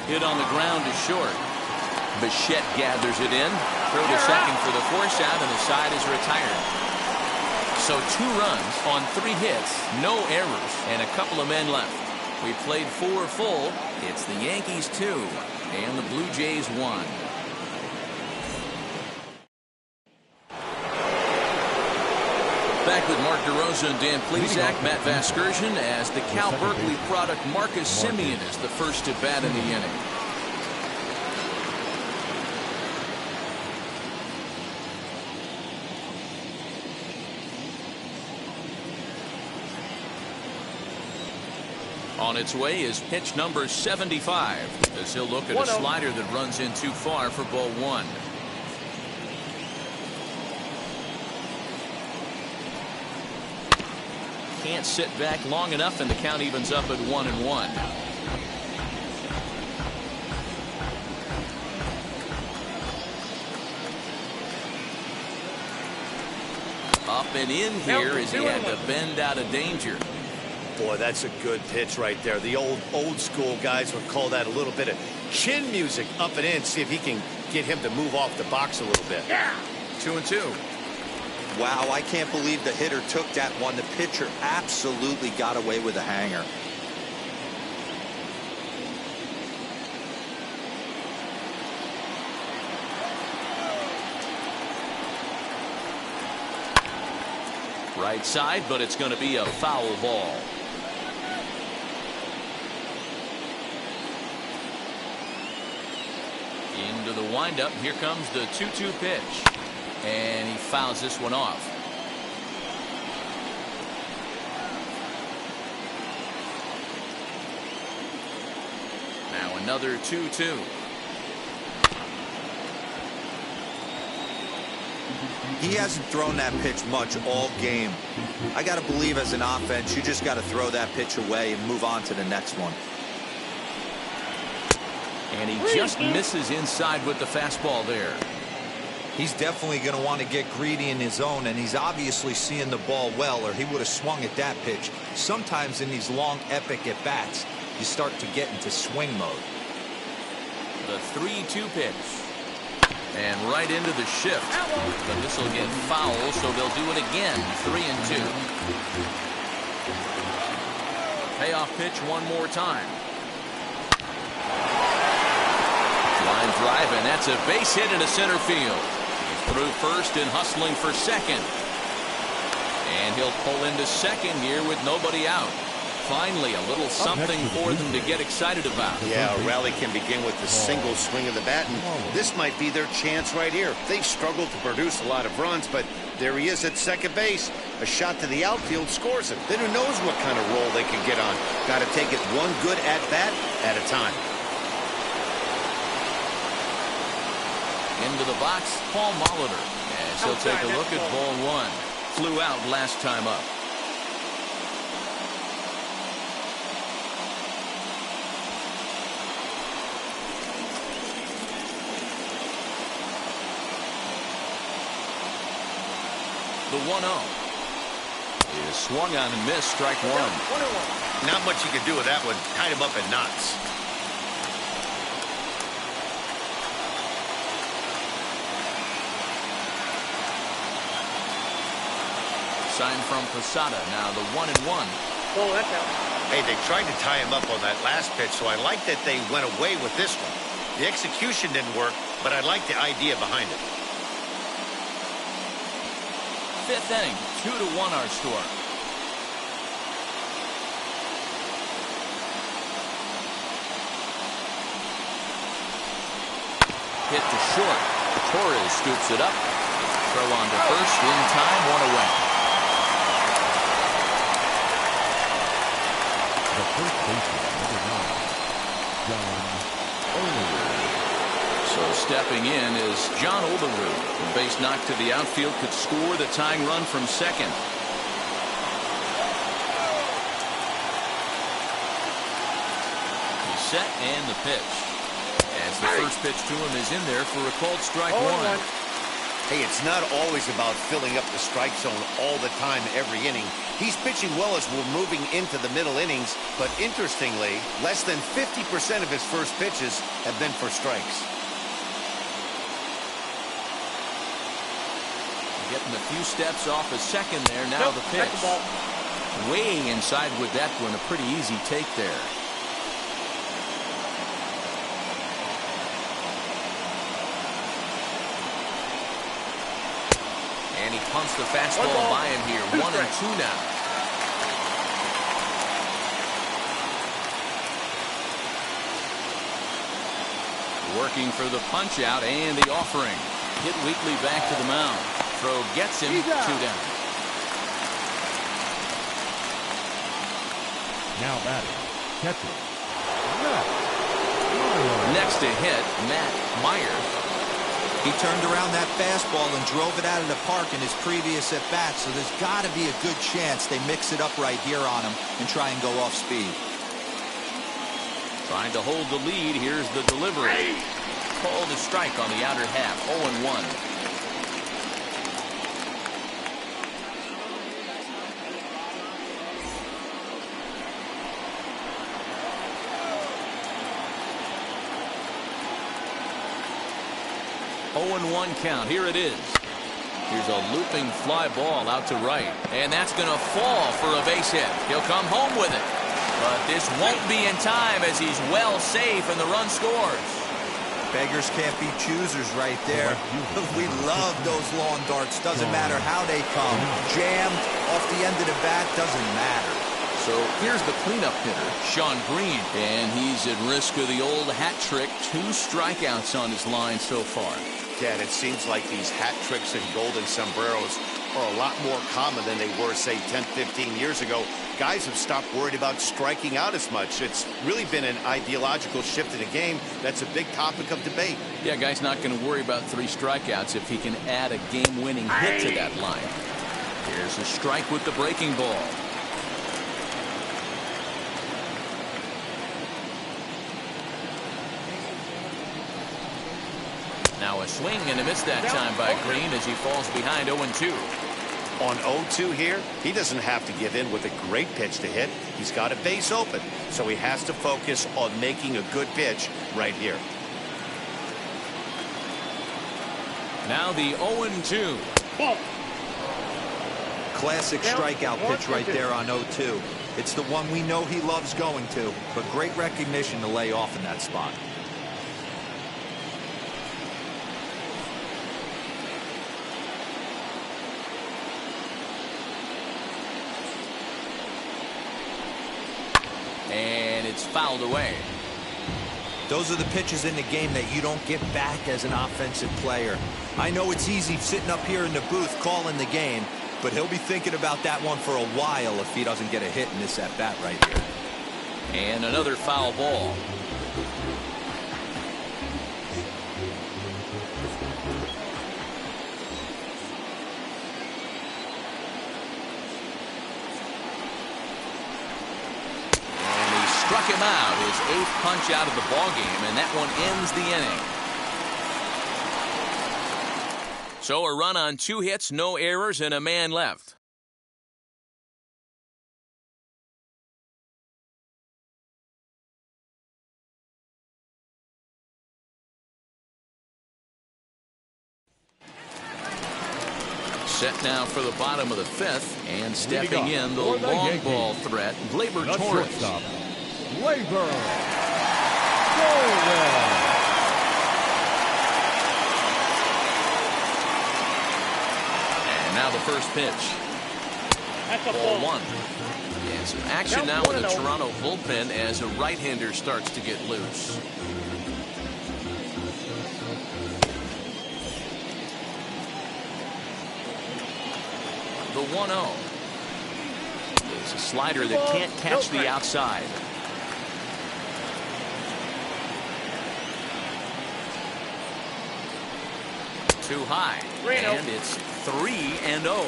Hit on the ground is short. Bichette gathers it in. Throw to second for the force out, and the side is retired. So 2 runs on 3 hits, no errors, and a couple of men left. We played 4 full. It's the Yankees 2 And the Blue Jays won. Back with Mark DeRosa and Dan Plesac, Matt Vasgersian, as the Cal Berkeley product Marcus Semien is the first to bat in the inning. On its way is pitch number 75, as he'll look at a slider that runs in too far for ball one. Can't sit back long enough, and the count evens up at 1-1. Up and in here as he had to bend out of danger. Boy, that's a good pitch right there. The old school guys would call that a little bit of chin music, up and in. See if he can get him to move off the box a little bit. Yeah. 2-2. Wow, I can't believe the hitter took that one. The pitcher absolutely got away with a hanger. Right side, but it's going to be a foul ball. Into the windup. Here comes the 2-2 pitch. And he fouls this one off. Now another 2-2. He hasn't thrown that pitch much all game. I got to believe as an offense, you just got to throw that pitch away and move on to the next one. And he just misses inside with the fastball there. He's definitely going to want to get greedy in his zone, and he's obviously seeing the ball well, or he would have swung at that pitch. Sometimes in these long, epic at-bats, you start to get into swing mode. The 3-2 pitch. And right into the shift. But this will get foul, so they'll do it again. 3-2. Payoff pitch one more time. Line drive, and that's a base hit into center field. He's through first and hustling for second. And he'll pull into second here with nobody out. Finally, a little something for them to get excited about. Yeah, a rally can begin with the single swing of the bat, and this might be their chance right here. They've struggled to produce a lot of runs, but there he is at second base. A shot to the outfield scores him. Then who knows what kind of role they can get on. Got to take it one good at-bat at a time. Into the box, Paul Molitor, as he'll take a look at ball one. Flew out last time up. The 1-0 is swung on and missed. Strike one. Not much you can do with that one. Tied him up in knots. Sign from Posada. Now the 1-1. Oh, that's out. Hey, they tried to tie him up on that last pitch, so I like that they went away with this one. The execution didn't work, but I like the idea behind it. Fifth inning, 2-1 our score. Hit to short. Torres scoops it up. Throw on to first in time, one away. The first baseman, number 9, John. So stepping in is John Olerud. The base knock to the outfield could score the tying run from second. He's set and the pitch. As the first pitch to him is in there for a called strike one. Hey, it's not always about filling up the strike zone all the time every inning. He's pitching well as we're moving into the middle innings, but interestingly, less than 50% of his first pitches have been for strikes. Getting a few steps off a second there. Now the pitch. Weighing inside with that one. A pretty easy take there. And he punts the fastball by him here. 1-2 now. Working for the punch out and the offering. Hit weakly back to the mound. Throw gets him. 2 down. Now batting, catcher. Next to hit, Matt Meyer. He turned around that fastball and drove it out of the park in his previous at-bat, so there's got to be a good chance they mix it up right here on him and try and go off speed. Trying to hold the lead. Here's the delivery. Called a strike on the outer half. 0-1. One count. Here it is. Here's a looping fly ball out to right. And that's going to fall for a base hit. He'll come home with it. But this won't be in time as he's well safe and the run scores. Beggars can't be choosers right there. We love those lawn darts. Doesn't matter how they come. Jammed off the end of the bat, doesn't matter. So here's the cleanup hitter, Sean Green. And he's at risk of the old hat trick. 2 strikeouts on his line so far. Dad, it seems like these hat tricks and golden sombreros are a lot more common than they were, say, 10, 15 years ago. Guys have stopped worried about striking out as much. It's really been an ideological shift in the game. That's a big topic of debate. Yeah, guy's not going to worry about 3 strikeouts if he can add a game-winning hit to that line. Here's a strike with the breaking ball. Now a swing and a miss that time by Green as he falls behind 0-2. On 0-2 here, he doesn't have to give in with a great pitch to hit. He's got a base open, so he has to focus on making a good pitch right here. Now the 0-2. Classic strikeout pitch right there on 0-2. It's the one we know he loves going to, but great recognition to lay off in that spot. And it's fouled away. Those are the pitches in the game that you don't get back as an offensive player. I know it's easy sitting up here in the booth calling the game, but he'll be thinking about that one for a while if he doesn't get a hit in this at-bat right here. And another foul ball. Struck him out, his 8th punch out of the ballgame, and that one ends the inning. So a run on 2 hits, no errors, and a man left. Set now for the bottom of the 5th, and stepping in the long ball threat, Glaber Torres. Glaber Torres. And now the first pitch. That's a Ball ball. 1. And some action now with the Toronto bullpen as a right-hander starts to get loose. The 1-0. It's a slider that can't catch the outside. Too high. And it's 3-0.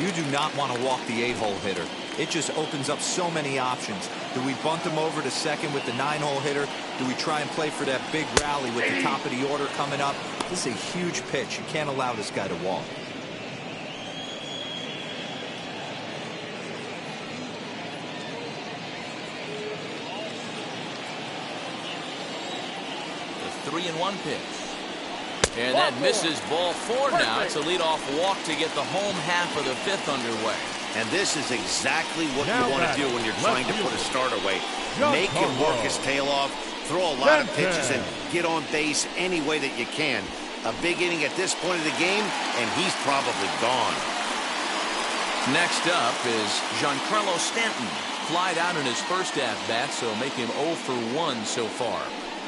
You do not want to walk the 8-hole hitter. It just opens up so many options. Do we bunt him over to second with the 9-hole hitter? Do we try and play for that big rally with the top of the order coming up? This is a huge pitch. You can't allow this guy to walk. The 3-1 pitch. And that misses ball 4 now. It's a leadoff walk to get the home half of the 5th underway. And this is exactly what you want to do when you're trying to put a start away. Make him work his tail off, throw a lot of pitches, and get on base any way that you can. A big inning at this point of the game, and he's probably gone. Next up is Giancarlo Stanton. Flied out in his first at-bat, so make him 0 for 1 so far.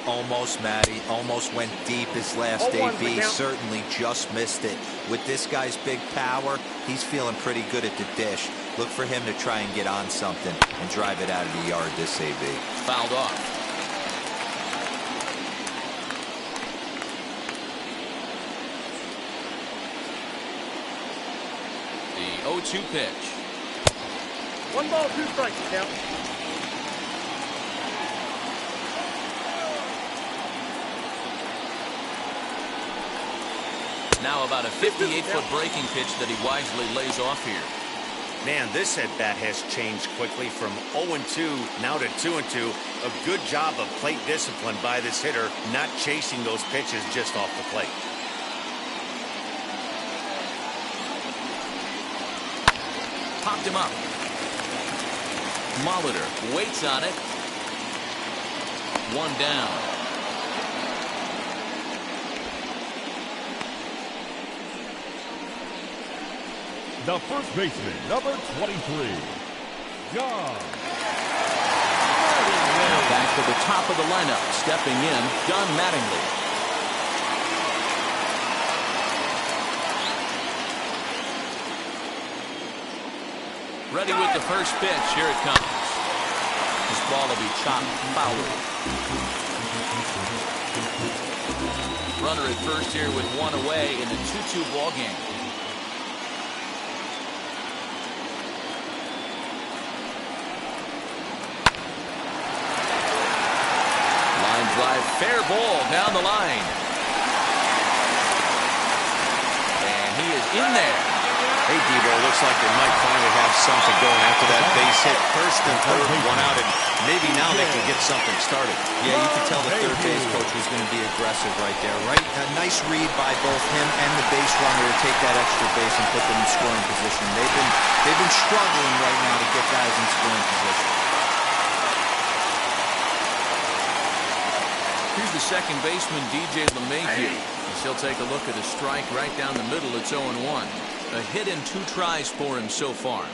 Almost, Matty. Almost went deep his last AB. Certainly just missed it. With this guy's big power, he's feeling pretty good at the dish. Look for him to try and get on something and drive it out of the yard this AB. Fouled off. The 0-2 pitch. 1 ball, 2 strikes now. Now about a 58-foot breaking pitch that he wisely lays off here. Man, this at-bat has changed quickly from 0-2 now to 2-2. A good job of plate discipline by this hitter, not chasing those pitches just off the plate. Popped him up. Molitor waits on it. 1 down. The first baseman, number 23, John. Now back to the top of the lineup. Stepping in, John Mattingly. Ready with the first pitch. Here it comes. This ball will be chopped foul. Runner at first here with 1 away in the 2-2 ball game. Line drive, fair ball down the line. And he is in there. Hey, Debo, looks like they might finally have something going after that base hit. First and third, 1 out, and maybe now they can get something started. Yeah, you could tell the third base coach was going to be aggressive right there, right? A nice read by both him and the base runner to take that extra base and put them in scoring position. They've been struggling right now to get guys in scoring position. Here's the second baseman, DJ LeMahieu. He'll take a look at a strike right down the middle. It's 0-1. A hit in 2 tries for him so far.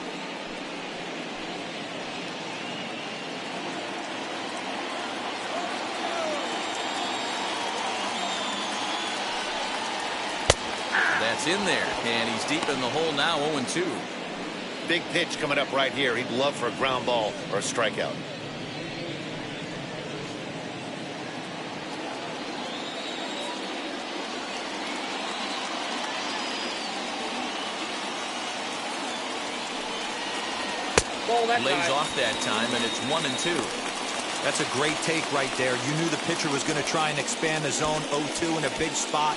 That's in there, and he's deep in the hole now, 0-2. Big pitch coming up right here. He'd love for a ground ball or a strikeout. Lays off that time, and it's 1-2. That's a great take right there. You knew the pitcher was going to try and expand the zone. 0-2 in a big spot,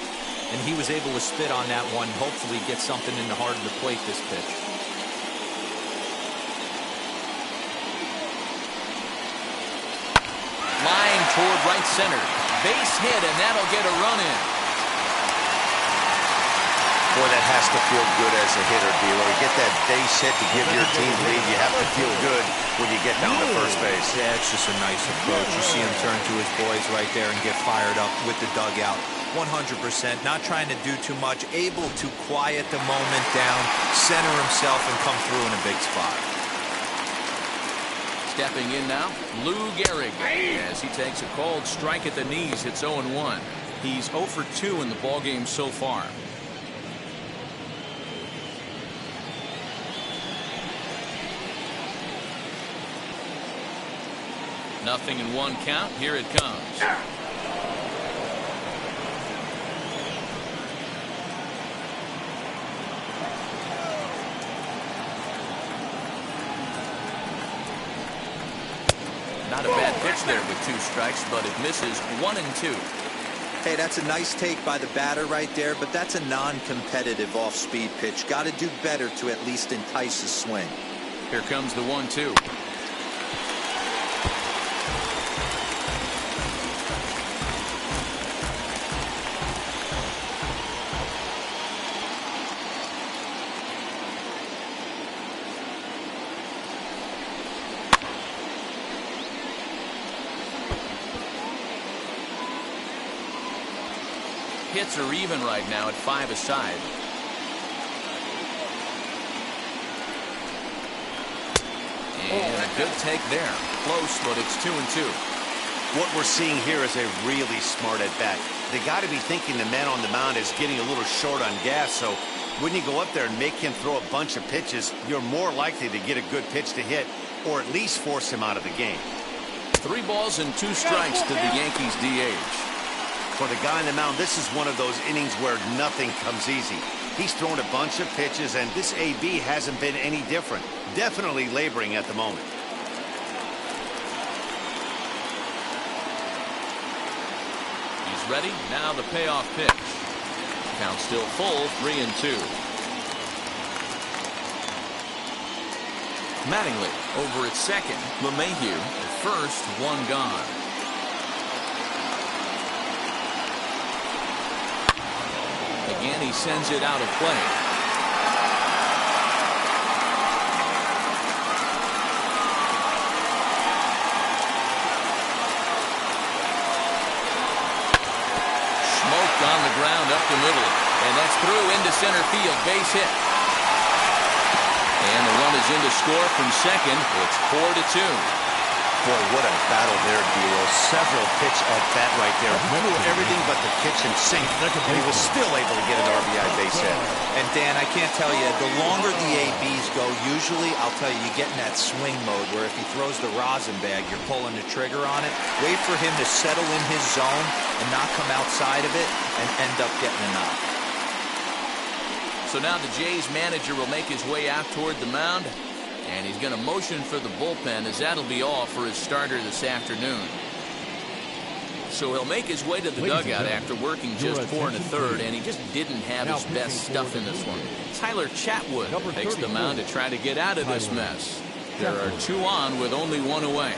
and he was able to spit on that one. Hopefully get something in the heart of the plate this pitch. Line toward right center. Base hit, and that'll get a run in. Boy, that has to feel good as a hitter, D'Lo. You get that base hit to give your team lead. You have to feel good when you get down to first base. Yeah, it's just a nice approach. You see him turn to his boys right there and get fired up with the dugout. 100%, not trying to do too much, able to quiet the moment down, center himself, and come through in a big spot. Stepping in now, Lou Gehrig, as he takes a called strike at the knees. It's 0-1. He's 0 for 2 in the ballgame so far. Nothing in 1 count. Here it comes. Not a bad pitch there with 2 strikes, but it misses. 1-2. Hey, that's a nice take by the batter right there, but that's a non-competitive off-speed pitch. Got to do better to at least entice a swing. Here comes the 1-2. Hits are even right now at 5 aside. And a good take there. Close, but it's 2-2. What we're seeing here is a really smart at bat. They got to be thinking the man on the mound is getting a little short on gas, so when you go up there and make him throw a bunch of pitches, you're more likely to get a good pitch to hit or at least force him out of the game. 3 balls and 2 strikes to the Yankees DH. For the guy on the mound, this is one of those innings where nothing comes easy. He's thrown a bunch of pitches, and this AB hasn't been any different. Definitely laboring at the moment. He's ready. Now the payoff pitch. Count still full, 3-2. Mattingly over at second. LeMahieu at first, 1 gone. Again, he sends it out of play. Smoked on the ground up the middle, and that's through into center field. Base hit. And the run is in to score from second. It's 4-2. Boy, what a battle there, D-Roll. Several pitch at bat right there. Went with everything but the kitchen sink, and he was still able to get an RBI base hit. And Dan, I can't tell you, the longer the ABs go, usually, I'll tell you, you get in that swing mode where if he throws the rosin bag, you're pulling the trigger on it. Wait for him to settle in his zone and not come outside of it and end up getting a knock. So now the Jays manager will make his way out toward the mound, and he's going to motion for the bullpen, as that'll be all for his starter this afternoon. So he'll make his way to the dugout after working just 4 1/3, and he just didn't have his best stuff in this one. Tyler Chatwood takes the mound to try to get out of this mess. There are 2 on with only 1 away.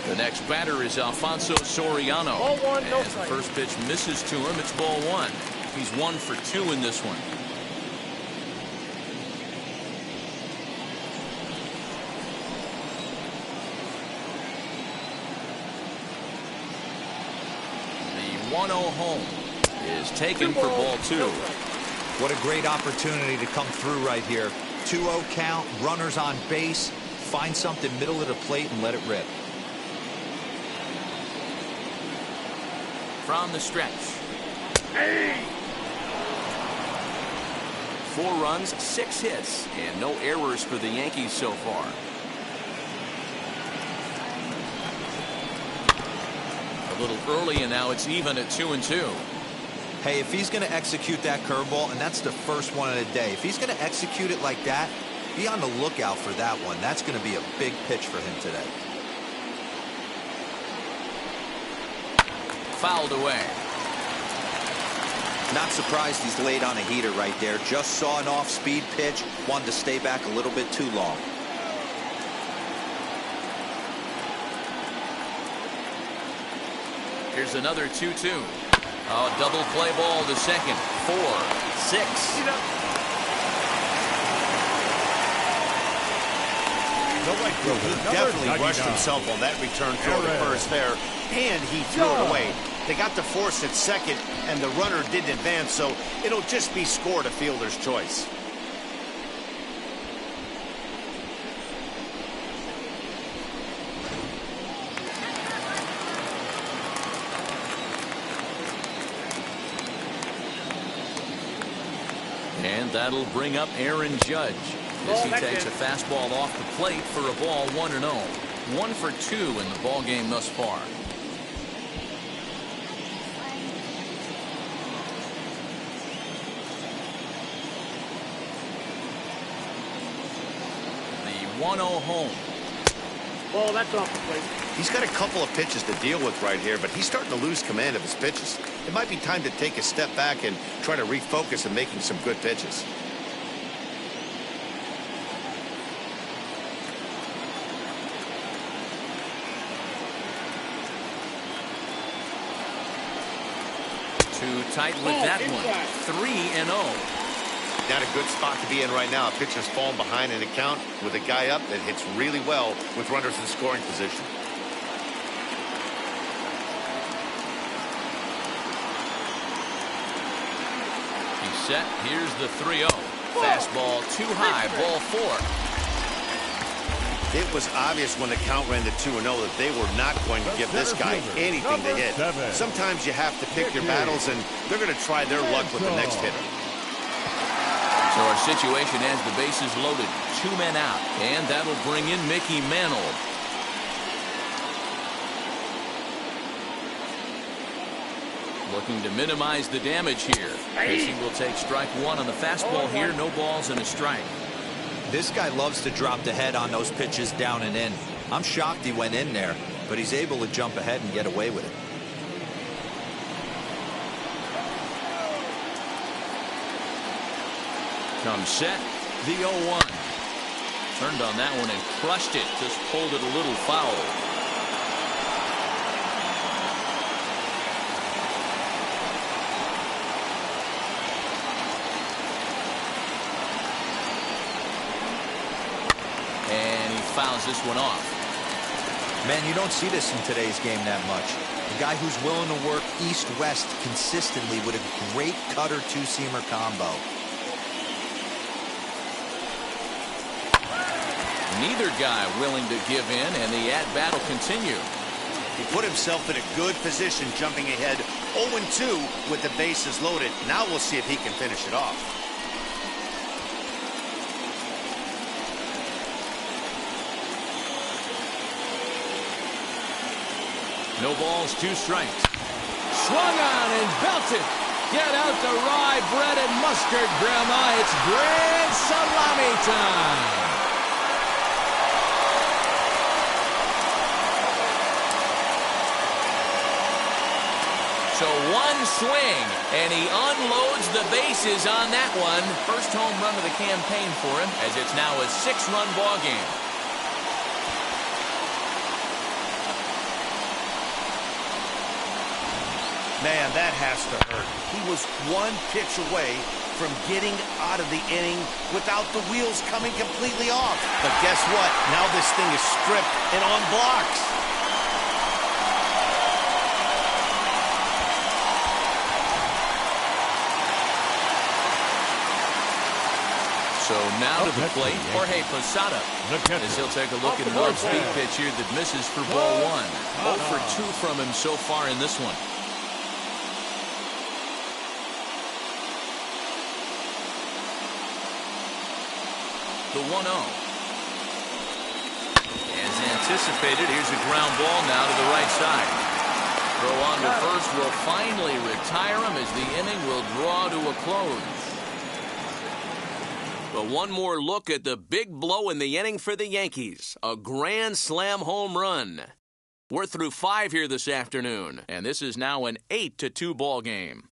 The next batter is Alfonso Soriano. Ball 1, no As the strike. first pitch misses to him, it's ball 1. He's 1 for 2 in this one. The 1-0 home is taken for ball 2. What a great opportunity to come through right here. 2-0 count, runners on base. Find something middle of the plate and let it rip. From the stretch. 4 runs, 6 hits, and no errors for the Yankees so far. A little early, and now it's even at 2-2. Hey, if he's going to execute that curveball, and that's the first one of the day, if he's going to execute it like that, be on the lookout for that one. That's going to be a big pitch for him today. Fouled away. Not surprised he's laid on a heater right there. Just saw an off-speed pitch. Wanted to stay back a little bit too long. Here's another 2-2. Oh, double play ball to second. 4, 6. He definitely rushed himself on that return throw to first there, and he threw it away. They got the force at second, and the runner didn't advance, so it'll just be scored a fielder's choice. And that'll bring up Aaron Judge as he takes a fastball off the plate for a ball 1-0. 1 for 2 in the ball game thus far. The 1-0 home. Ball, that's off the plate. He's got a couple of pitches to deal with right here, but he's starting to lose command of his pitches. It might be time to take a step back and try to refocus on making some good pitches. Too tight with that one. 3-0. Not a good spot to be in right now. A pitcher's falling behind in the count with a guy up that hits really well with runners in scoring position. He's set. Here's the 3-0. Fastball too high. Ball 4. It was obvious when the count ran to 2-0 that they were not going to give this guy anything to hit. Sometimes you have to pick your battles, and they're going to try their luck with the next hitter. So our situation has the bases loaded. 2 men out. And that'll bring in Mickey Mantle. Looking to minimize the damage here. As he will take strike 1 on the fastball here. No balls and a strike. This guy loves to drop the head on those pitches down and in. I'm shocked he went in there, but he's able to jump ahead and get away with it. Comes set, the 0-1. Turned on that one and crushed it. Just pulled it a little foul. And he fouls this one off. Man, you don't see this in today's game that much. A guy who's willing to work east-west consistently with a great cutter two-seamer combo. Neither guy willing to give in, and the at-bat will continue. He put himself in a good position, jumping ahead 0-2 with the bases loaded. Now we'll see if he can finish it off. No balls, 2 strikes. Swung on and belted. Get out the rye bread and mustard, Grandma. It's grand salami time. So 1 swing, and he unloads the bases on that one. First home run of the campaign for him, as it's now a 6-run ball game. Man, that has to hurt. He was 1 pitch away from getting out of the inning without the wheels coming completely off. But guess what? Now this thing is stripped and on blocks. So now to the plate, Jorge Posada, as he'll take a look at an off-speed pitch here that misses for ball 1. 0 for 2 from him so far in this one. The 1-0. As anticipated, here's a ground ball now to the right side. Throw on to first will finally retire him as the inning will draw to a close. But one more look at the big blow in the inning for the Yankees. A grand slam home run. We're through 5 here this afternoon, and this is now an 8-2 ball game.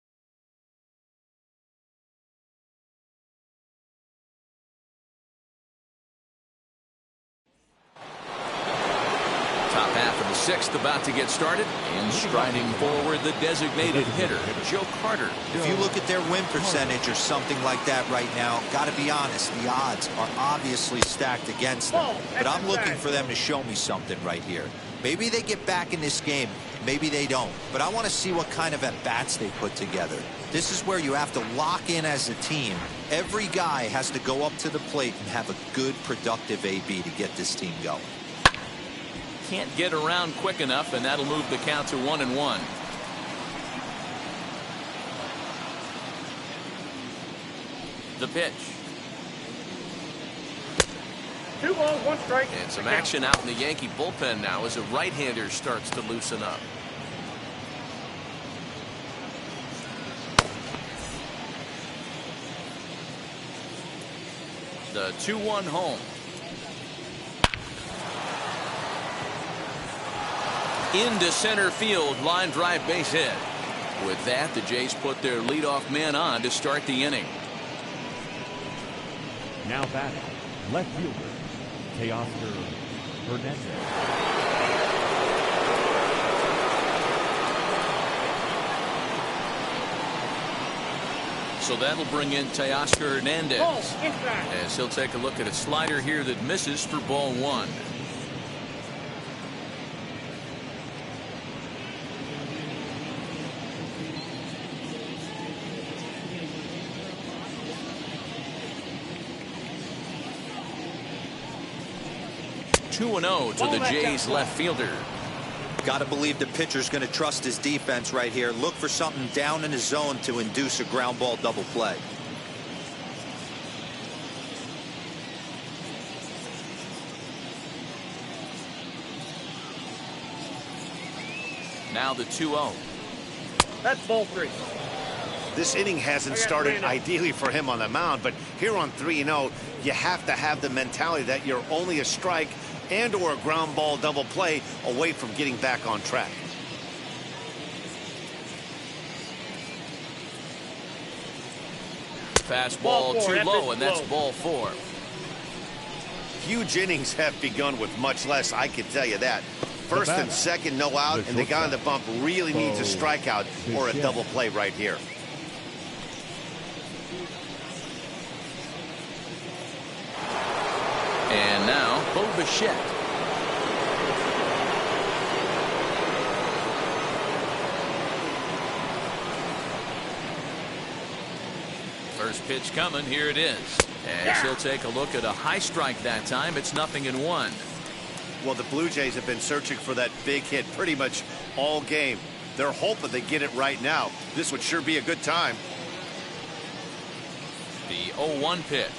Top half of the 6th about to get started, and striding forward the designated hitter, Joe Carter. If you look at their win percentage or something like that right now, got to be honest, the odds are obviously stacked against them. But I'm looking for them to show me something right here. Maybe they get back in this game, maybe they don't. But I want to see what kind of at-bats they put together. This is where you have to lock in as a team. Every guy has to go up to the plate and have a good, productive AB to get this team going. Can't get around quick enough, and that'll move the count to 1-1. The pitch. 2 balls, 1 strike. And some action out in the Yankee bullpen now as a right-hander starts to loosen up. The 2-1 home. Into center field, line drive base hit. With that, the Jays put their leadoff man on to start the inning. Now batting, left fielder, Teoscar Hernandez. So that'll bring in Teoscar Hernandez. Ball inside. As he'll take a look at a slider here that misses for ball one. Two and 0 to the Jays left fielder. Got to believe the pitcher's going to trust his defense right here. Look for something down in his zone to induce a ground ball double play. Now the 2-0. That's ball three. This inning hasn't started ideally for him on the mound, but here on 3-0, you have to have the mentality that you're only a strike and or a ground ball double play away from getting back on track. Fastball too low, and that's ball four. Huge innings have begun with much less, I can tell you that. First and second, no out, and the guy on the bump really needs a strikeout or a double play right here. And now, Bo Bichette. First pitch coming, here it is. As he'll take a look at a high strike that time, it's 0-1. Well, the Blue Jays have been searching for that big hit pretty much all game. They're hoping they get it right now. This would sure be a good time. The 0-1 pitch.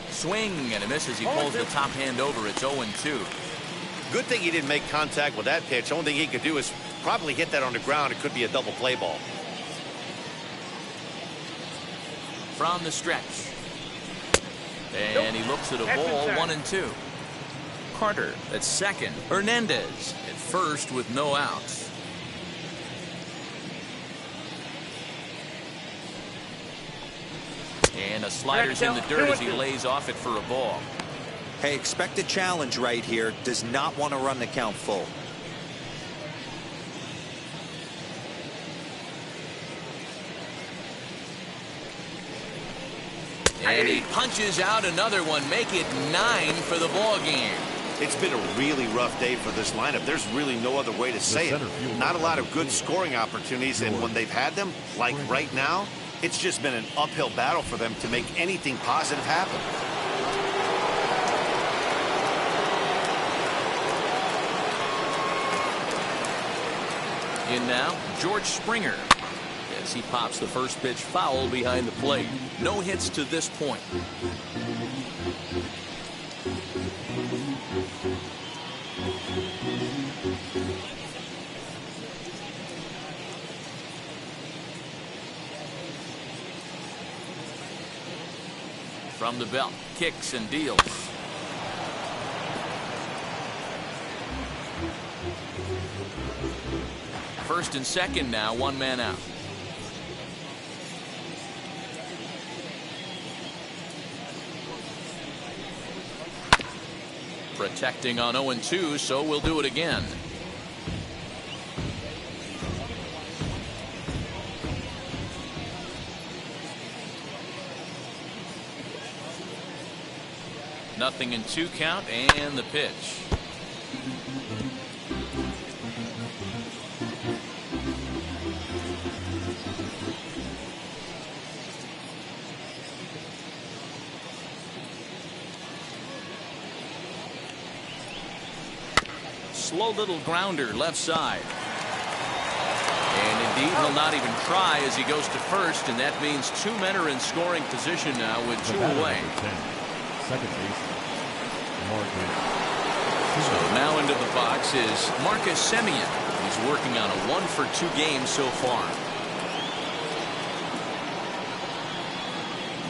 Swing and a miss as he pulls the top hand over. It's 0-2. Good thing he didn't make contact with that pitch. Only thing he could do is probably hit that on the ground. It could be a double play ball. From the stretch. And he looks at a ball, 1-2. Carter at second. Hernandez at first with no outs. And a slider's in the dirt as he lays off it for a ball. Hey, expect a challenge right here. Does not want to run the count full. And he punches out another one. Make it 9 for the ball game. It's been a really rough day for this lineup. There's really no other way to say it. Not a lot of good scoring opportunities, and when they've had them, like right now, it's just been an uphill battle for them to make anything positive happen. In now, George Springer. As he pops the first pitch foul behind the plate. No hits to this point. From the belt, kicks and deals. First and second now, one man out. Protecting on 0-2, so we'll do it again. Nothing in 2 count, and the pitch. Slow little grounder left side. And indeed, he'll not even try as he goes to first, and that means 2 men are in scoring position now with 2 away. Second base, Marcus. So now into the box is Marcus Semien. He's working on a 1-for-2 game so far.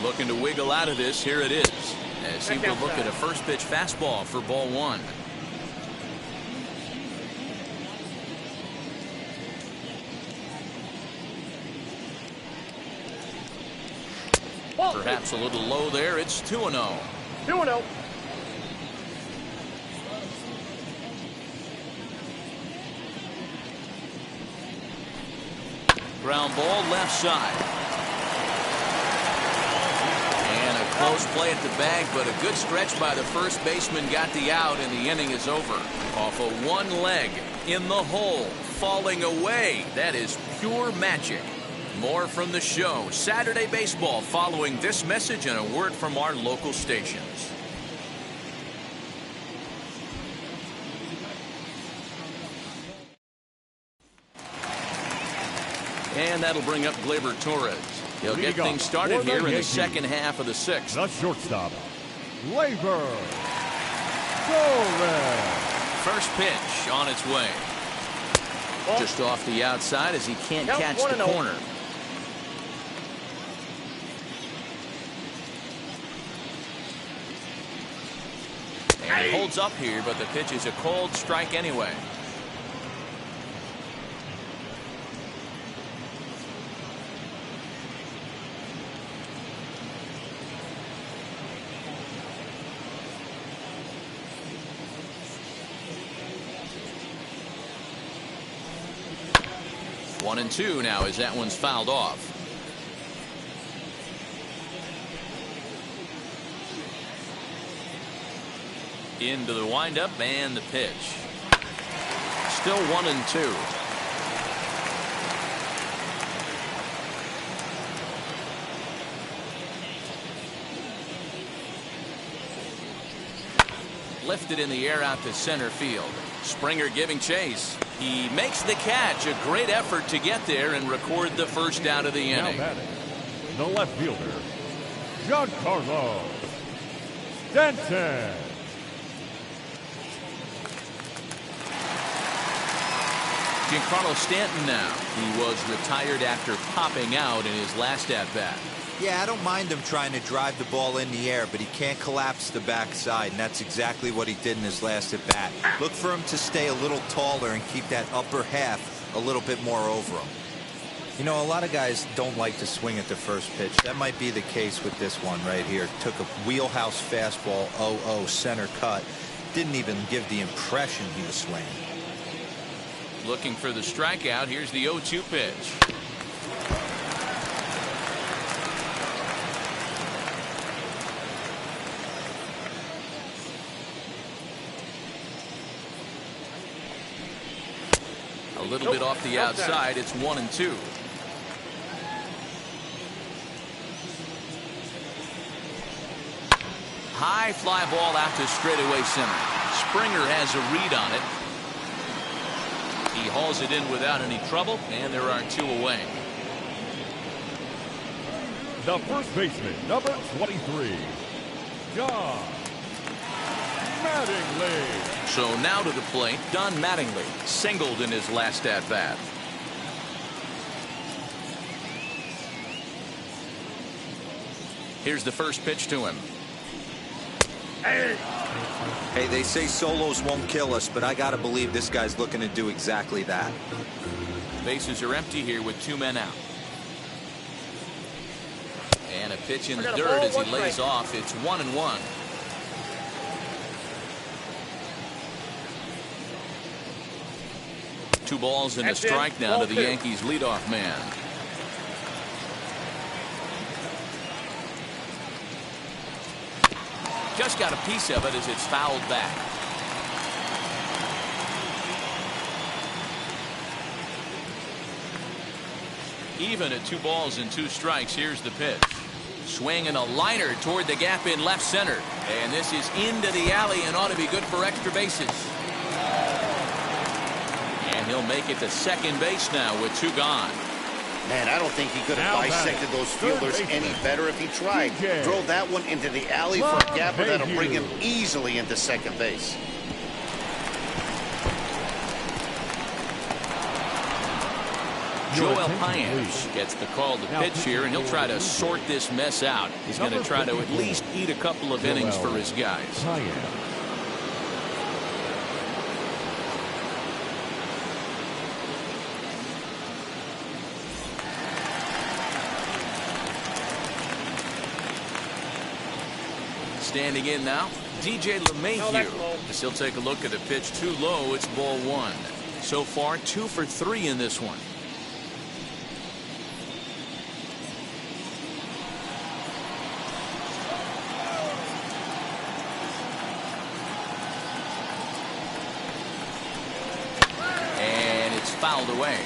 Looking to wiggle out of this. Here it is. As he will look at a first pitch fastball for ball 1. Perhaps a little low there. It's 2-0. 2-0. Ground ball left side. Close play at the bag, but a good stretch by the first baseman got the out, and the inning is over. Off of one leg, in the hole, falling away. That is pure magic. More from the show. Saturday Baseball following this message and a word from our local stations. And that'll bring up Glaber Torres. He'll get things started here in the second half of the sixth. The shortstop, Glaber Torres. First pitch on its way. Just off the outside as he can't catch the corner. And it holds up here, but the pitch is a cold strike anyway. One and two now as that one's fouled off. Into the windup and the pitch. Still 1-2. Lifted in the air out to center field. Springer giving chase. He makes the catch. A great effort to get there and record the first out of the inning. Now batting, the left fielder, Giancarlo Stanton. Giancarlo Stanton now. He was retired after popping out in his last at-bat. Yeah, I don't mind him trying to drive the ball in the air, but he can't collapse the backside, and that's exactly what he did in his last at-bat. Look for him to stay a little taller and keep that upper half a little bit more over him. You know, a lot of guys don't like to swing at the first pitch. That might be the case with this one right here. Took a wheelhouse fastball, 0-0 center cut. Didn't even give the impression he was swinging. Looking for the strikeout. Here's the 0-2 pitch. A little bit off the outside. It's 1-2. High fly ball out to straightaway center. Springer has a read on it. He hauls it in without any trouble, and there are two away. The first baseman, number 23, Don Mattingly. So now to the plate, Don Mattingly singled in his last at-bat. Here's the first pitch to him. Hey, they say solos won't kill us, but I gotta believe this guy's looking to do exactly that. Bases are empty here with two men out. And a pitch in the dirt as he lays off. It's 1-1. Two balls and a strike now to the Yankees leadoff man. Just got a piece of it as it's fouled back. Even at 2 balls and 2 strikes. Here's the pitch. Swing and a liner toward the gap in left center. And this is into the alley and ought to be good for extra bases. And he'll make it to second base now with 2 gone. Man, I don't think he could have dissected those fielders any better if he tried. Drove that one into the alley for a gapper that'll bring him easily into second base. Joel Paynes gets the call to pitch here, and he'll try to sort this mess out. He's going to try to at least eat a couple of innings for his guys. Standing in now, DJ LeMahieu. As he'll take a look at the pitch too low, it's ball 1. So far, 2 for 3 in this one. fouled away.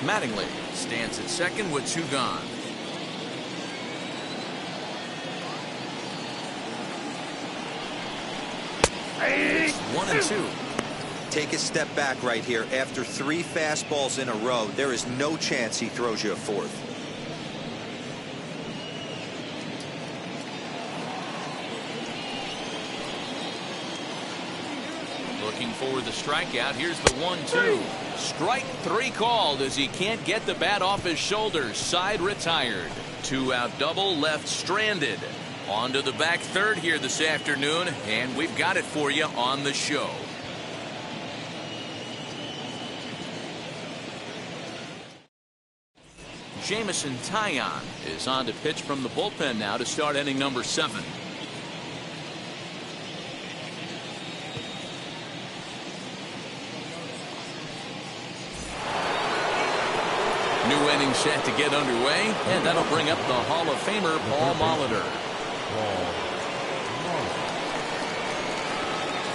Mattingly stands at second with 2 gone. It's 1-2. Take a step back right here. After 3 fastballs in a row, there is no chance he throws you a 4th. Looking for the strikeout. Here's the 1-2. Strike 3 called as he can't get the bat off his shoulders. Side retired. 2-out double, left stranded. On to the back third here this afternoon, and we've got it for you on the show. Jamison Taillon is on to pitch from the bullpen now to start inning number 7. New inning set to get underway, and that'll bring up the Hall of Famer Paul Molitor.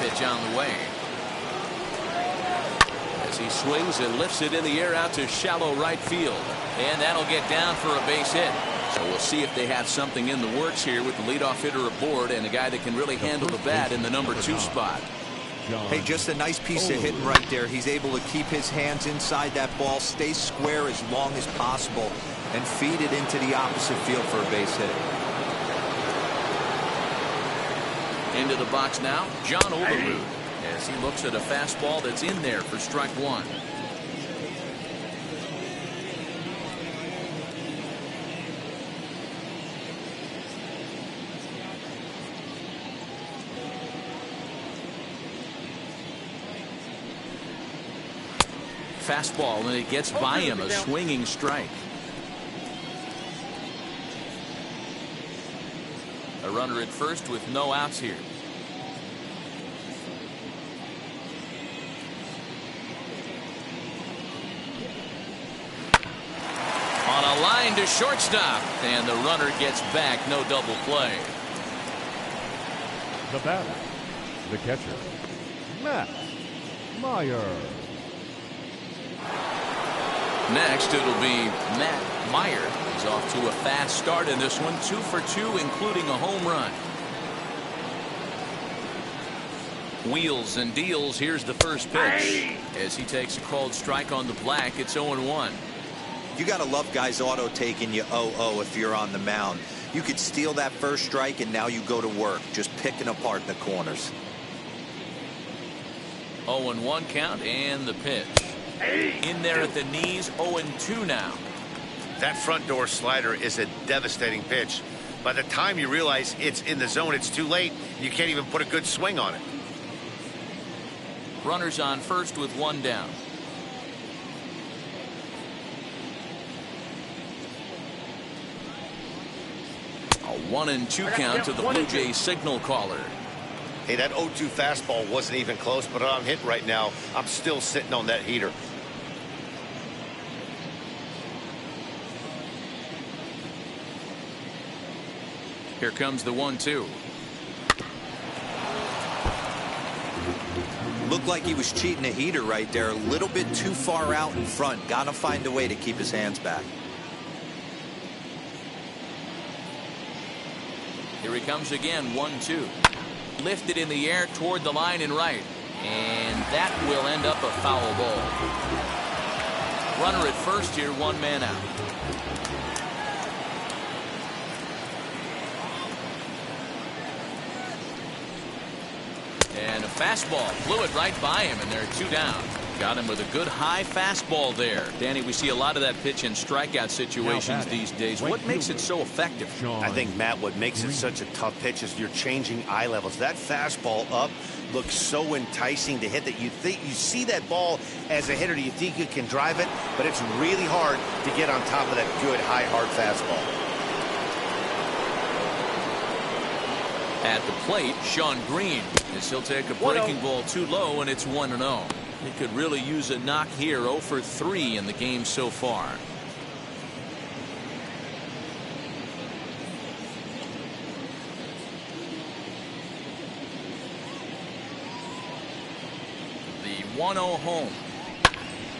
Pitch on the way. As he swings and lifts it in the air out to shallow right field. And that'll get down for a base hit. So we'll see if they have something in the works here with the leadoff hitter aboard and a guy that can really handle the bat in the number 2 spot. Hey, just a nice piece of hitting right there. He's able to keep his hands inside that ball, stay square as long as possible, and feed it into the opposite field for a base hit. Into the box now, John Olerud, as he looks at a fastball that's in there for strike 1. Fastball, and it gets by him, a swinging strike. A runner at first with no outs here. On a line to shortstop, and the runner gets back. No double play. The batter, the catcher, Matt Meyer. Next, it'll be Matt Meyer. He's off to a fast start in this one, 2 for 2, including a home run. Wheels and deals. Here's the first pitch. As he takes a called strike on the black, it's 0-1. You got to love guys auto taking you 0-0 if you're on the mound. You could steal that first strike, and now you go to work, just picking apart the corners. 0-1 count, and the pitch. In there at the knees, 0-2 now. That front door slider is a devastating pitch. By the time you realize it's in the zone, it's too late. You can't even put a good swing on it. Runners on first with 1 down. A 1-2 count to the Blue Jays signal caller. Hey, that 0-2 fastball wasn't even close, but I'm hit right now. I'm still sitting on that heater. Here comes the 1-2. Looked like he was cheating a heater right there. A little bit too far out in front. Got to find a way to keep his hands back. Here he comes again, 1-2. Lifted in the air toward the line and right. And that will end up a foul ball. Runner at first here, 1 man out. And a fastball blew it right by him, and there are 2 down. Got him with a good high fastball there. Danny, we see a lot of that pitch in strikeout situations these days. What makes it so effective? I think, Matt, what makes it such a tough pitch is you're changing eye levels. That fastball up looks so enticing to hit that you see that ball as a hitter, you think you can drive it, but it's really hard to get on top of that good high hard fastball. At the plate, Sean Green, as he'll take a breaking ball too low, and it's 1-0. He could really use a knock here. 0 for 3 in the game so far. 1-0 home.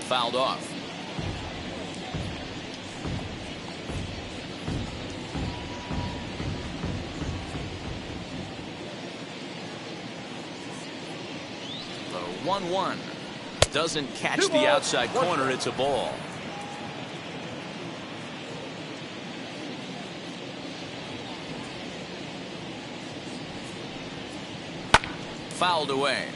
Fouled off. The 1-1 doesn't catch the outside corner. It's a ball. Fouled away.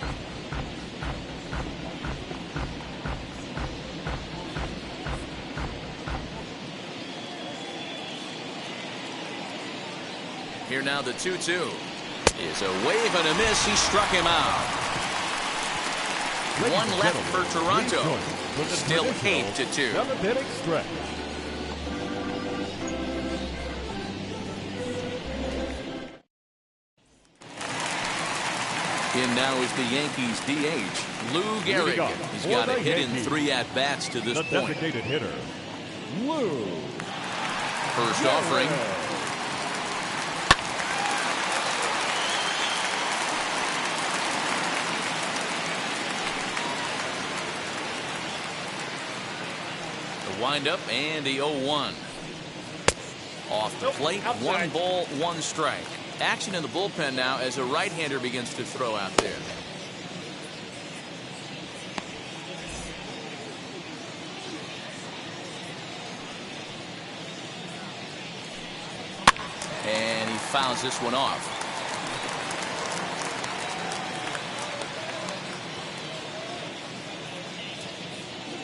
Here now the 2-2 is a wave and a miss. He struck him out. One left for Toronto. Still 8-2. Seventh-inning stretch. In now is the Yankees DH, Lou Gehrig. He's got a hit in 3 at-bats to this point. The designated hitter, Lou. First offering. The windup and the 0-1. Off the plate, 1 ball, 1 strike. Action in the bullpen now as a right-hander begins to throw out there. And he fouls this one off.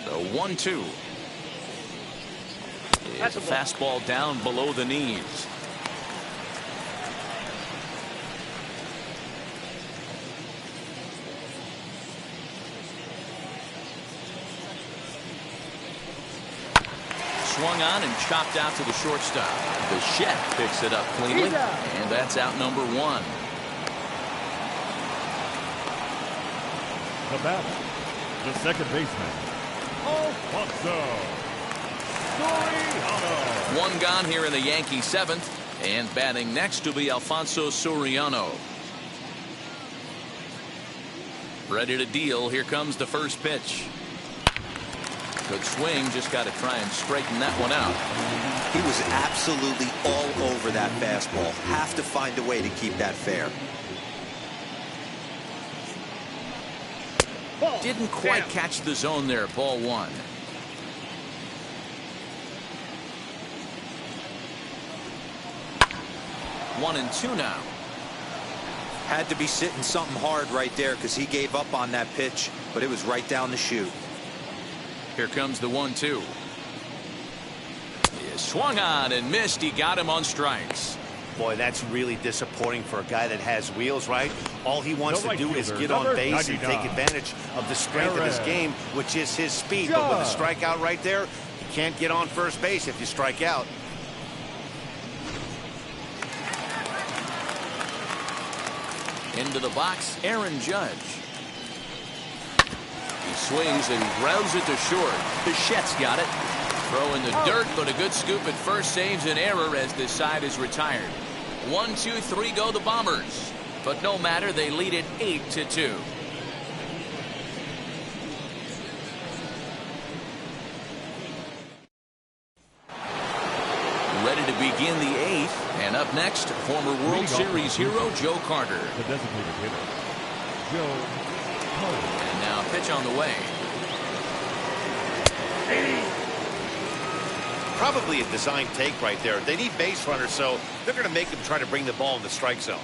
The 1-2. It's a fastball down below the knees. Swung on and chopped out to the shortstop. Bichette picks it up cleanly, and that's out number 1. The batter, the second baseman, Alfonso Soriano. 1 gone here in the Yankee 7th, and batting next to be Alfonso Soriano. Ready to deal. Here comes the first pitch. Good swing, just got to try and straighten that one out. He was absolutely all over that fastball. Have to find a way to keep that fair. Didn't quite catch the zone there. Ball 1. One and 2 now. Had to be sitting something hard right there because he gave up on that pitch, but it was right down the chute. Here comes the 1-2. He swung on and missed. He got him on strikes. Boy, that's really disappointing for a guy that has wheels, right? All he wants to do is get on base and take advantage of the strength of his game, which is his speed. But with a strikeout right there, you can't get on first base if you strike out. Into the box, Aaron Judge. He swings and grounds it to short. Bichette's got it. Throw in the dirt, but a good scoop at first saves an error as this side is retired. 1, 2, 3 go the Bombers. But no matter, they lead it 8-2. Ready to begin the 8th. And up next, former World Series hero Joe Carter. The designated hitter, Joe Carter. And now pitch on the way. Probably a design take right there. They need base runners, so they're going to make them try to bring the ball in the strike zone.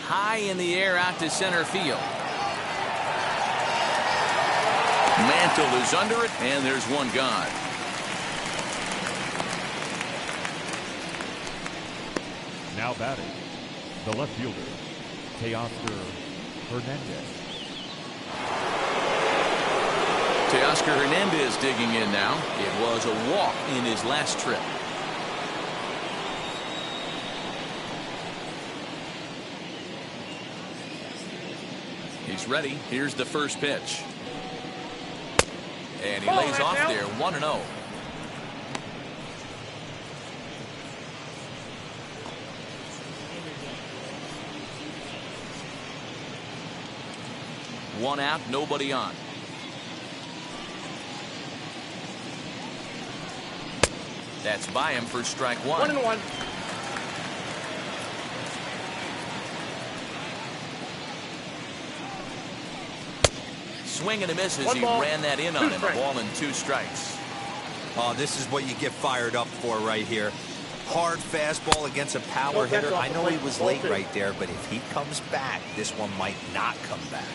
High in the air out to center field. Mantle is under it, and there's one gone. Now batting, the left fielder, Teoscar Hernandez. Teoscar Hernandez digging in now. It was a walk in his last trip. He's ready. Here's the first pitch. And he lays off there, 1-0. 1 out, nobody on. That's by him for strike 1. 1-1. Swing and a miss as 1 he ball, ran that in 2 on him. A strikes. ball and 2 strikes. Oh, this is what you get fired up for right here. Hard fastball against a power No, that's hitter. off I the know plate. he was Ball late 2. right there, but if he comes back, this one might not come back.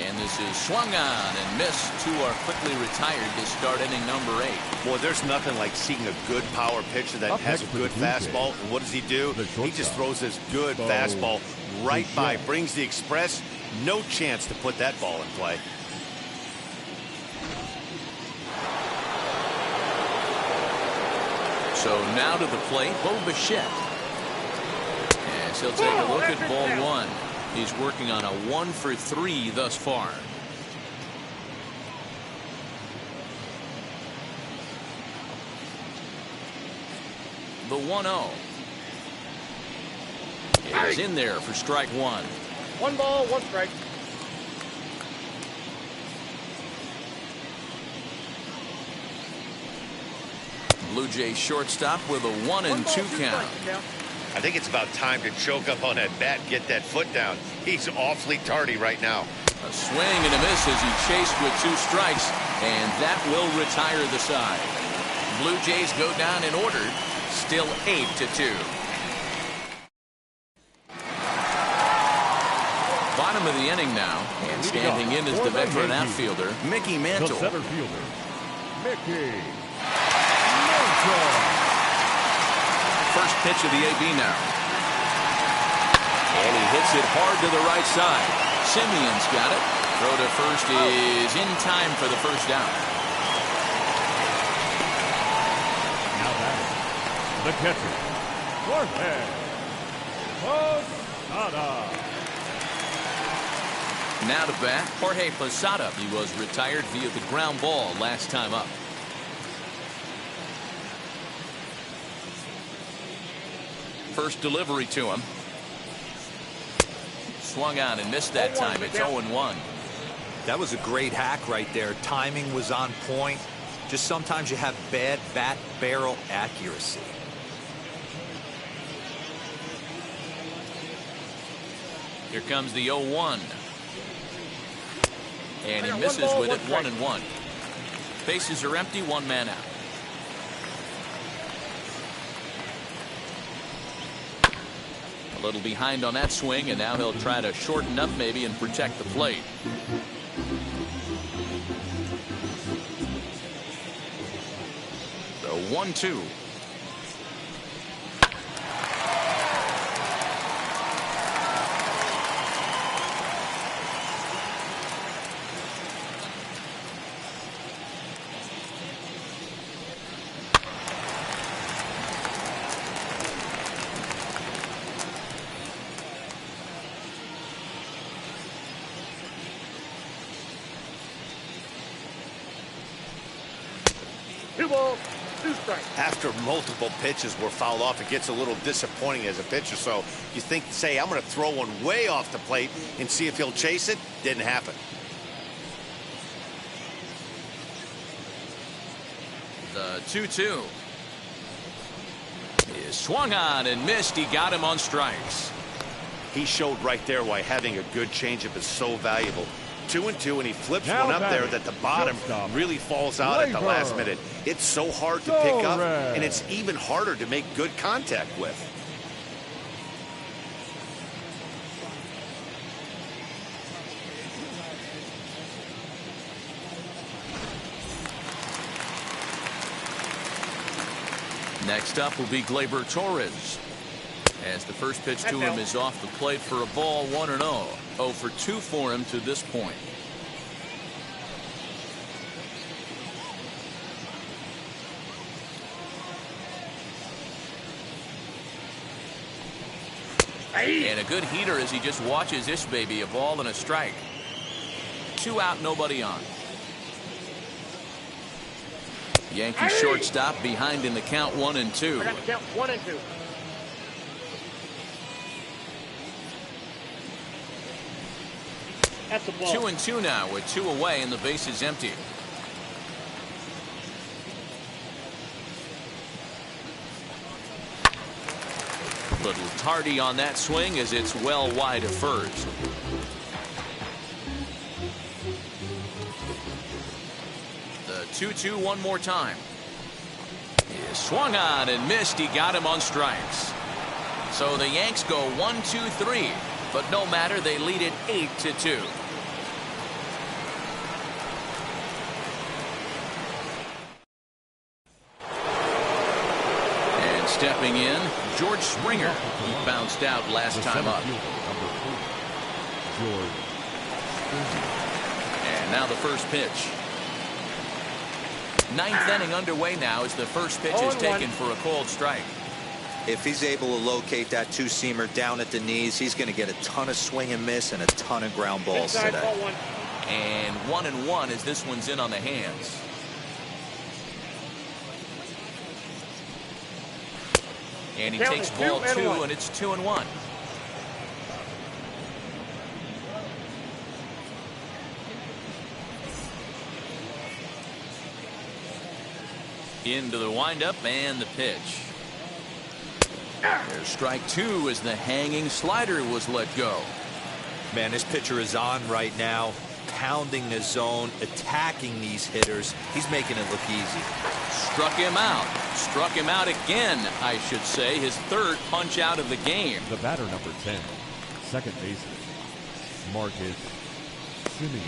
And this is swung on and missed. 2 are quickly retired to start inning number 8. Boy, there's nothing like seeing a good power pitcher that Up has next a for the good Blue fastball. Jays, And what does he do? the He just shortstop, throws his good Bo fastball right by, Bichette. brings the express. No chance to put that ball in play. So now to the plate, Bo Bichette. As he'll take a look at ball 1. He's working on a 1 for 3 thus far. The 1-0 is in there for strike 1. 1 ball, 1 strike. Blue Jays shortstop with a 1-2 count. I think it's about time to choke up on that bat and get that foot down. He's awfully tardy right now. A swing and a miss as he chased with 2 strikes, and that will retire the side. Blue Jays go down in order, still 8-2. Bottom of the inning now, and standing in is the veteran outfielder, Mickey The Mantle. center fielder, Mickey Mantle. First pitch of the AB now. And he hits it hard to the right side. Simeon's got it. Throw to first is in time for the first down. Now batting, the catcher, Jorge Posada. Now to bat, Jorge Posada. He was retired via the ground ball last time up. First delivery to him. Swung on and missed that time. It's 0-1. That was a great hack right there. Timing was on point. Just sometimes you have bad bat barrel accuracy. Here comes the 0-1. And he I got misses 1 ball, with it, 1 1-1. Bases are empty, 1 man out. A little behind on that swing, and now he'll try to shorten up maybe and protect the plate. The 1-2. Two balls, 2 strikes. After multiple pitches were fouled off, it gets a little disappointing as a pitcher. So you think, say, I'm going to throw one way off the plate and see if he'll chase it. Didn't happen. The 2-2 is swung on and missed. He got him on strikes. He showed right there why having a good changeup is so valuable. 2-2, and he flips Now one up there batting, that the bottom shortstop, really falls out at the last Glaber minute. It's so hard to pick up, Torres. and it's even harder to make good contact with. Next up will be Glaber Torres. As the first pitch to him is off the plate for a ball, 1-0. 0 for 2 for him to this point. And a good heater as he just watches this baby, a ball and a strike. 2 out, nobody on. Yankee shortstop behind in the count, 1-2. I got to count 1 and 2. That's the ball. 2-2 now with 2 away and the base is empty. Little tardy on that swing as it's well wide of first. The 2-2 one more time. He swung on and missed. He got him on strikes. So the Yanks go 1-2-3, but no matter, they lead it 8-2. And stepping in, George Springer. He bounced out last time up. And now the first pitch. 9th inning underway now as the first pitch is taken for a called strike. If he's able to locate that two-seamer down at the knees, he's going to get a ton of swing and miss and a ton of ground balls Inside, today. ball 1. And 1-1 as this one's in on the hands. And he takes ball 2 and it's 2-1. Into the windup and the pitch. There's strike 2 as the hanging slider was let go. Man, this pitcher is on right now, pounding the zone, attacking these hitters. He's making it look easy. Struck him out. Struck him out again, I should say. His 3rd punch out of the game. The batter number 10, second baseman, Marcus Simeon.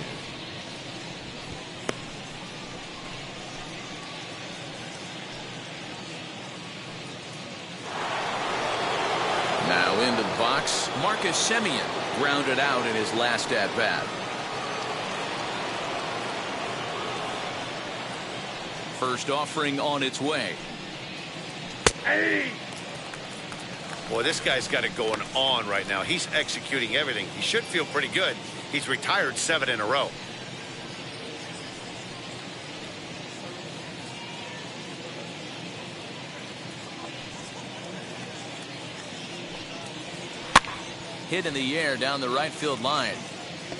Now into the box, Marcus Simeon grounded out in his last at-bat. First offering on its way. Hey! Boy, this guy's got it going on right now. He's executing everything. He should feel pretty good. He's retired 7 in a row. Hit in the air down the right field line.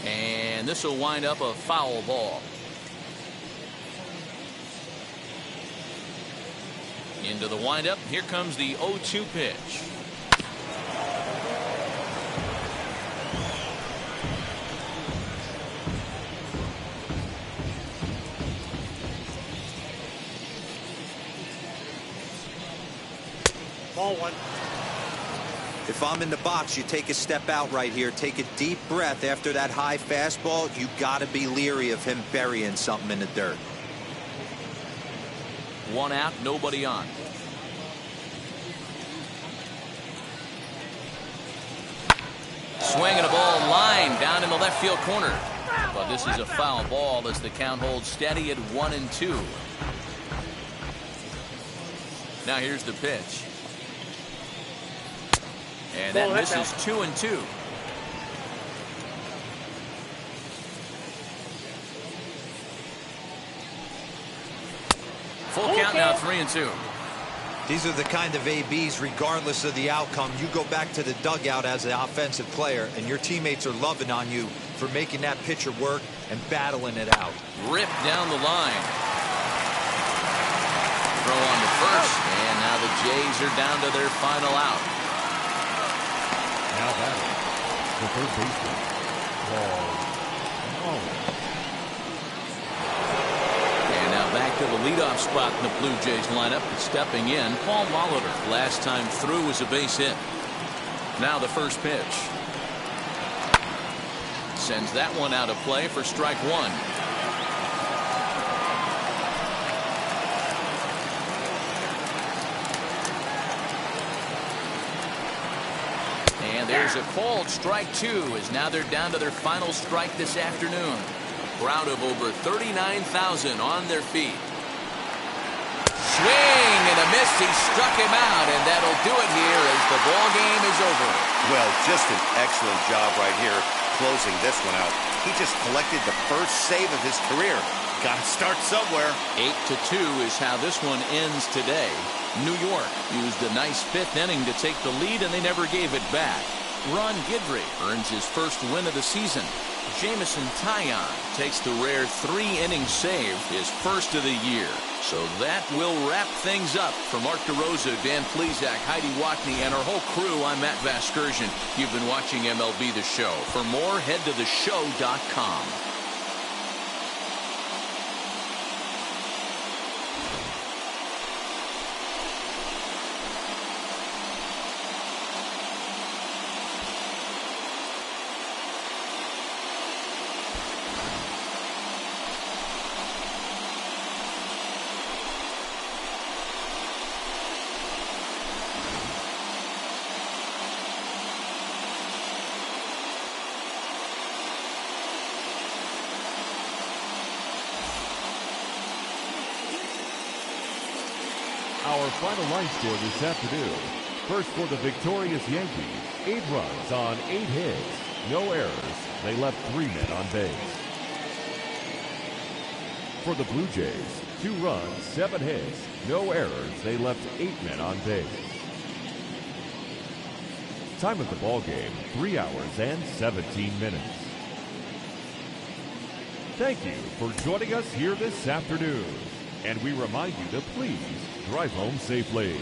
And this will wind up a foul ball. Into the windup. Here comes the 0-2 pitch. Ball 1. If I'm in the box, you take a step out right here, take a deep breath after that high fastball. You got to be leery of him burying something in the dirt. 1 out, nobody on. Swinging a ball line down in the left field corner. But this is a foul ball as the count holds steady at 1-2. Now here's the pitch. And that misses 2-2. Full count now, 3-2. These are the kind of ABs, regardless of the outcome. You go back to the dugout as an offensive player, and your teammates are loving on you for making that pitcher work and battling it out. Ripped down the line. Throw on to first, and now the Jays are down to their final out. Now batting, the third baseman, Paul. And now back to the leadoff spot in the Blue Jays lineup. Stepping in, Paul Molitor. Last time through was a base hit. Now the first pitch. Sends that one out of play for strike 1. And there's a called strike 2 as now they're down to their final strike this afternoon. Crowd of over 39,000 on their feet. Swing and a miss. He struck him out, and that'll do it here as the ball game is over. Well, just an excellent job right here closing this one out. He just collected the first save of his career. Got to start somewhere. 8-2 is how this one ends today. New York used a nice 5th inning to take the lead, and they never gave it back. Ron Guidry earns his first win of the season. Jameson Taillon takes the rare 3-inning save, his first of the year. So that will wrap things up. For Mark DeRosa, Dan Plesac, Heidi Watney, and our whole crew, I'm Matt Vasgersian. You've been watching MLB The Show. For more, head to theshow.com. Our final line score this afternoon. First for the victorious Yankees, 8 runs on 8 hits, no errors. They left 3 men on base. For the Blue Jays, 2 runs, 7 hits, no errors. They left 8 men on base. Time of the ball game, 3 hours and 17 minutes. Thank you for joining us here this afternoon. And we remind you to please drive home safely.